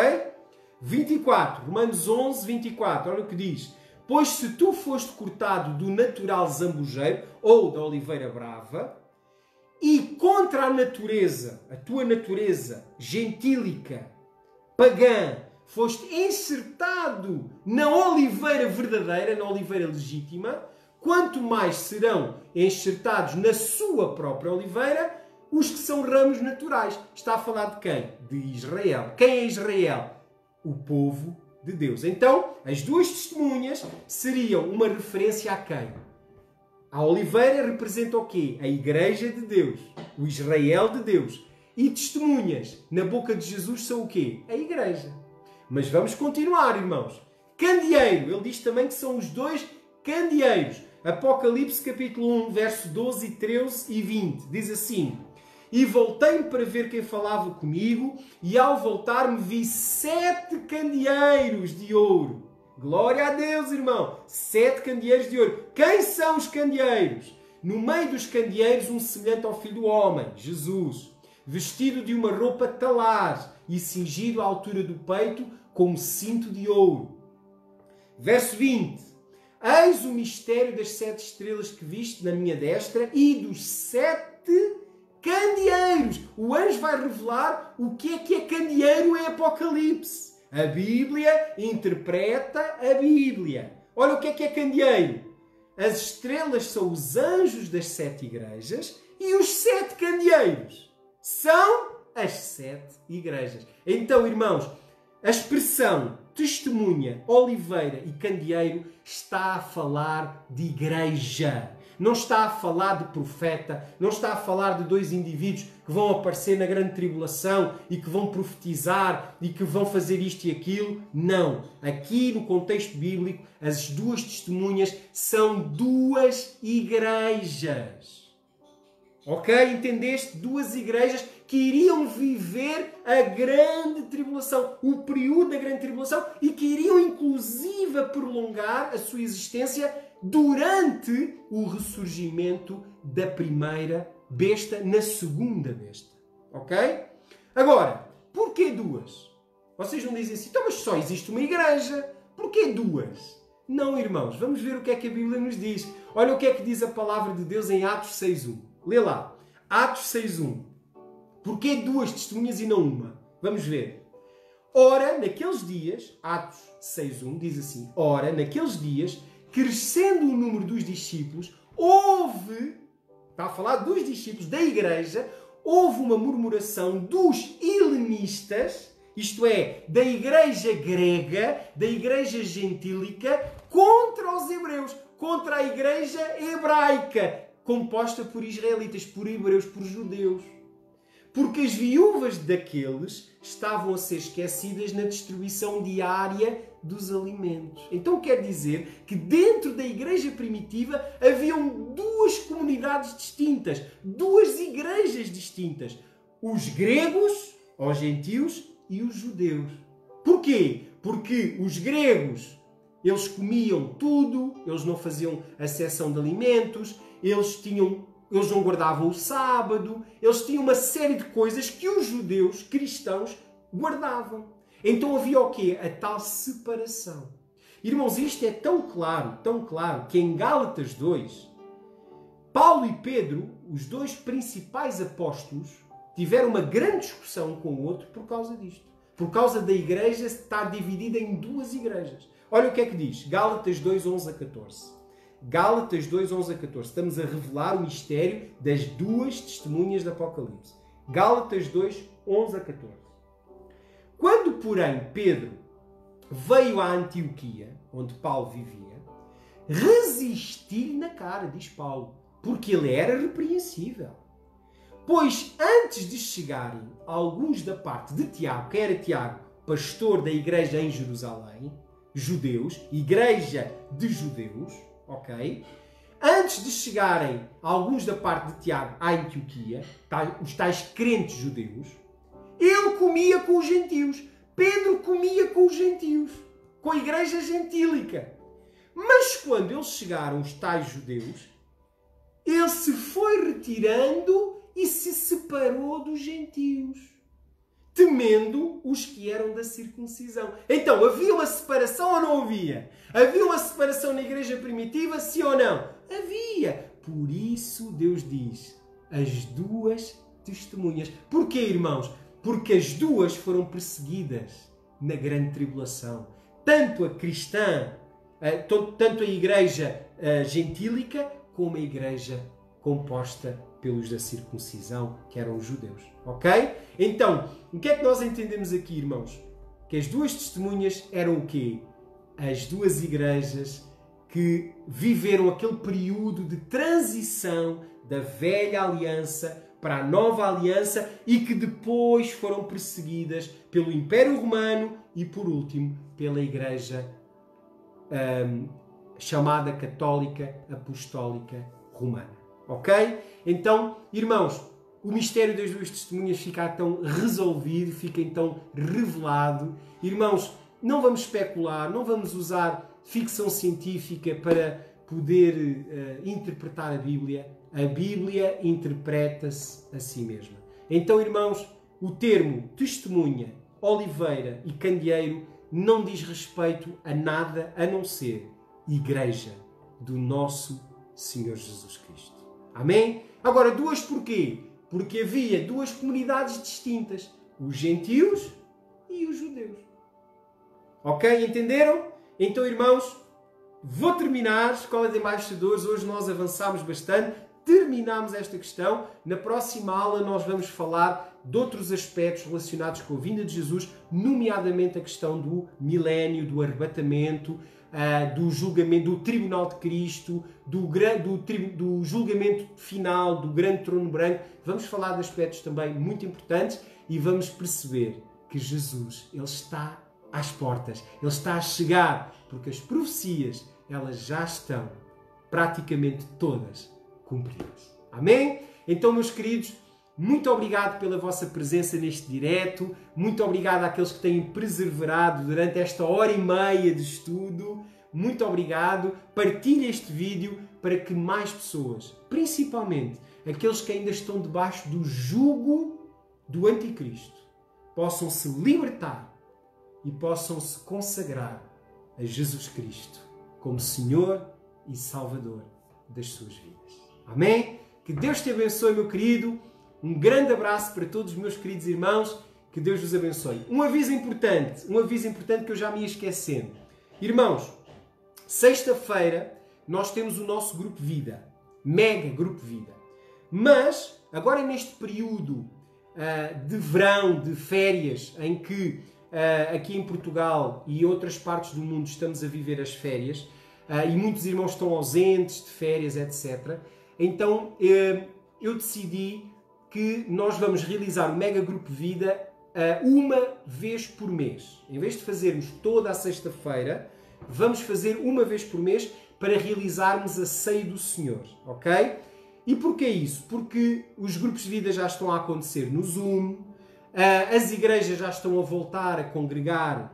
24. Romanos 11, 24. Olha o que diz. Pois se tu foste cortado do natural zambujeiro, ou da oliveira brava, e contra a natureza, a tua natureza gentílica, pagã, foste enxertado na oliveira verdadeira, na oliveira legítima, quanto mais serão enxertados na sua própria oliveira os que são ramos naturais. Está a falar de quem? De Israel. Quem é Israel? O povo de Deus. Então, as duas testemunhas seriam uma referência a quem? A oliveira representa o quê? A igreja de Deus, o Israel de Deus. E testemunhas na boca de Jesus são o quê? A igreja. Mas vamos continuar, irmãos. Candeeiro, ele diz também que são os dois candeeiros. Apocalipse capítulo 1, verso 12, 13 e 20. Diz assim: E voltei-me para ver quem falava comigo, e ao voltar-me vi 7 candeeiros de ouro. Glória a Deus, irmão! 7 candeeiros de ouro. Quem são os candeeiros? No meio dos candeeiros, um semelhante ao Filho do Homem, Jesus, vestido de uma roupa talaz e cingido à altura do peito com um cinto de ouro. Verso 20. Eis o mistério das 7 estrelas que viste na minha destra e dos 7 candeeiros. O anjo vai revelar o que é candeeiro em Apocalipse. A Bíblia interpreta a Bíblia. Olha o que é candeeiro. As estrelas são os anjos das 7 igrejas e os 7 candeeiros são as 7 igrejas. Então, irmãos, a expressão testemunha, oliveira e candeeiro está a falar de igreja. Não está a falar de profeta, não está a falar de 2 indivíduos que vão aparecer na grande tribulação e que vão profetizar e que vão fazer isto e aquilo. Não. Aqui no contexto bíblico, as 2 testemunhas são 2 igrejas. Ok? Entendeste? 2 igrejas que iriam viver a grande tribulação, o período da grande tribulação, e que iriam inclusive prolongar a sua existência durante o ressurgimento da primeira besta na segunda besta. Ok? Agora, porquê 2? Vocês não dizem assim, então, mas só existe uma igreja. Porquê 2? Não, irmãos. Vamos ver o que é que a Bíblia nos diz. Olha o que é que diz a palavra de Deus em Atos 6.1. Lê lá. Atos 6.1. Porquê 2 testemunhas e não uma? Vamos ver. Ora, naqueles dias, Atos 6.1 diz assim, ora, naqueles dias, crescendo o número dos discípulos, houve, está a falar dos discípulos da igreja, houve uma murmuração dos helenistas, isto é, da igreja grega, da igreja gentílica, contra os hebreus, contra a igreja hebraica, composta por israelitas, por hebreus, por judeus. Porque as viúvas daqueles estavam a ser esquecidas na distribuição diária dos alimentos. Então quer dizer que dentro da igreja primitiva haviam duas comunidades distintas, duas igrejas distintas. Os gregos, os gentios, e os judeus. Porquê? Porque os gregos, eles comiam tudo, eles não faziam acessão de alimentos, eles não guardavam o sábado, eles tinham uma série de coisas que os judeus cristãos guardavam. Então havia o quê? A tal separação. Irmãos, isto é tão claro, que em Gálatas 2, Paulo e Pedro, os dois principais apóstolos, tiveram uma grande discussão um com o outro por causa disto. Por causa da igreja estar dividida em duas igrejas. Olha o que é que diz. Gálatas 2, 11 a 14. Gálatas 2, 11 a 14. Estamos a revelar o mistério das duas testemunhas do Apocalipse. Gálatas 2, 11 a 14. Quando, porém, Pedro veio a Antioquia, onde Paulo vivia, resisti-lhe na cara, diz Paulo, porque ele era repreensível. Pois antes de chegarem alguns da parte de Tiago, que era Tiago, pastor da igreja em Jerusalém, judeus, igreja de judeus, ok? Antes de chegarem alguns da parte de Tiago à Antioquia, os tais crentes judeus, ele comia com os gentios. Pedro comia com os gentios, com a igreja gentílica. Mas quando eles chegaram, os tais judeus, ele se foi retirando e se separou dos gentios, temendo os que eram da circuncisão. Então, havia uma separação ou não havia? Havia uma separação na igreja primitiva, sim ou não? Havia. Por isso Deus diz, as duas testemunhas. Porquê, irmãos? Porque as duas foram perseguidas na grande tribulação. Tanto a cristã, tanto a igreja gentílica, como a igreja composta pelos da circuncisão, que eram os judeus. Ok? Então, o que é que nós entendemos aqui, irmãos? Que as duas testemunhas eram o quê? As duas igrejas que viveram aquele período de transição da velha aliança para a nova aliança e que depois foram perseguidas pelo Império Romano e, por último, pela igreja chamada Católica Apostólica Romana. Ok? Então, irmãos, o mistério das duas testemunhas fica então resolvido, fica então revelado. Irmãos, não vamos especular, não vamos usar ficção científica para poder interpretar a Bíblia. A Bíblia interpreta-se a si mesma. Então, irmãos, o termo testemunha, oliveira e candeeiro não diz respeito a nada a não ser igreja do nosso Senhor Jesus Cristo. Amém? Agora, duas porquê? Porque havia duas comunidades distintas. Os gentios e os judeus. Ok? Entenderam? Então, irmãos, vou terminar a Escola de Embaixadores. Hoje nós avançámos bastante. Terminámos esta questão. Na próxima aula nós vamos falar de outros aspectos relacionados com a vinda de Jesus, nomeadamente a questão do milénio, do arrebatamento, do julgamento, do tribunal de Cristo, do julgamento final, do grande trono branco. Vamos falar de aspectos também muito importantes e vamos perceber que Jesus, Ele está às portas, Ele está a chegar, porque as profecias, elas já estão praticamente todas cumpridas. Amém? Então, meus queridos, muito obrigado pela vossa presença neste direto. Muito obrigado àqueles que têm perseverado durante esta hora e meia de estudo. Muito obrigado. Partilhe este vídeo para que mais pessoas, principalmente aqueles que ainda estão debaixo do jugo do Anticristo, possam se libertar e possam se consagrar a Jesus Cristo como Senhor e Salvador das suas vidas. Amém? Que Deus te abençoe, meu querido. Um grande abraço para todos os meus queridos irmãos. Que Deus vos abençoe. Um aviso importante que eu já me ia esquecendo. Irmãos, Sexta-feira nós temos o nosso Grupo Vida, Mega Grupo Vida. Mas, agora neste período de verão, de férias, em que aqui em Portugal e outras partes do mundo estamos a viver as férias, e muitos irmãos estão ausentes de férias, etc. Então, eu decidi que nós vamos realizar o Mega Grupo Vida uma vez por mês. Em vez de fazermos toda a sexta-feira, vamos fazer uma vez por mês para realizarmos a ceia do Senhor, ok? E porquê isso? Porque os grupos de vida já estão a acontecer no Zoom, as igrejas já estão a voltar a congregar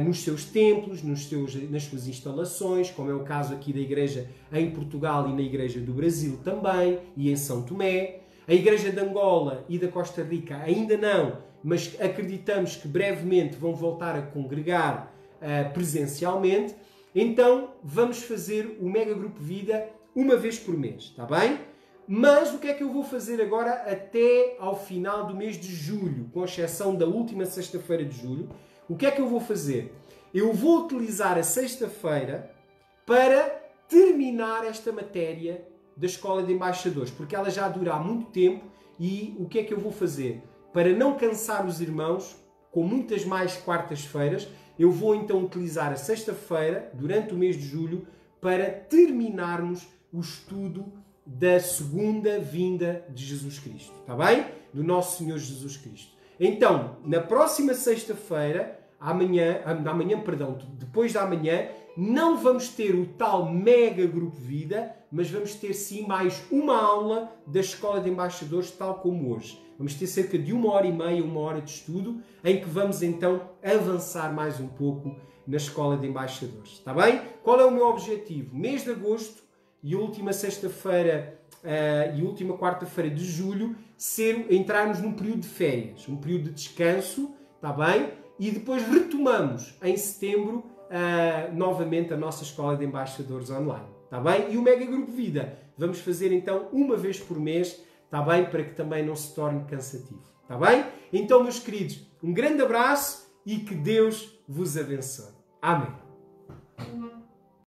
nos seus templos, nas suas instalações, como é o caso aqui da igreja em Portugal e na igreja do Brasil também, e em São Tomé. A igreja de Angola e da Costa Rica ainda não, mas acreditamos que brevemente vão voltar a congregar presencialmente. Então vamos fazer o Mega Grupo Vida uma vez por mês, está bem? Mas o que é que eu vou fazer agora até ao final do mês de julho, com exceção da última sexta-feira de julho? O que é que eu vou fazer? Eu vou utilizar a sexta-feira para terminar esta matéria da Escola de Embaixadores, porque ela já dura há muito tempo e o que é que eu vou fazer? Para não cansar os irmãos, com muitas mais quartas-feiras, eu vou então utilizar a sexta-feira, durante o mês de julho, para terminarmos o estudo da segunda vinda de Jesus Cristo, está bem? Do nosso Senhor Jesus Cristo. Então, na próxima sexta-feira, depois da manhã, não vamos ter o tal Mega Grupo Vida, mas vamos ter sim mais uma aula da Escola de Embaixadores, tal como hoje. Vamos ter cerca de 1h30, 1 hora de estudo, em que vamos então avançar mais um pouco na Escola de Embaixadores, está bem? Qual é o meu objetivo? Mês de agosto e a última sexta-feira e a última quarta-feira de julho, entrarmos num período de férias, um período de descanso, está bem? E depois retomamos em setembro novamente a nossa Escola de Embaixadores online, está bem? E o Mega Grupo Vida vamos fazer então uma vez por mês, está bem? Para que também não se torne cansativo, está bem? Então, meus queridos, um grande abraço e que Deus vos abençoe. Amém.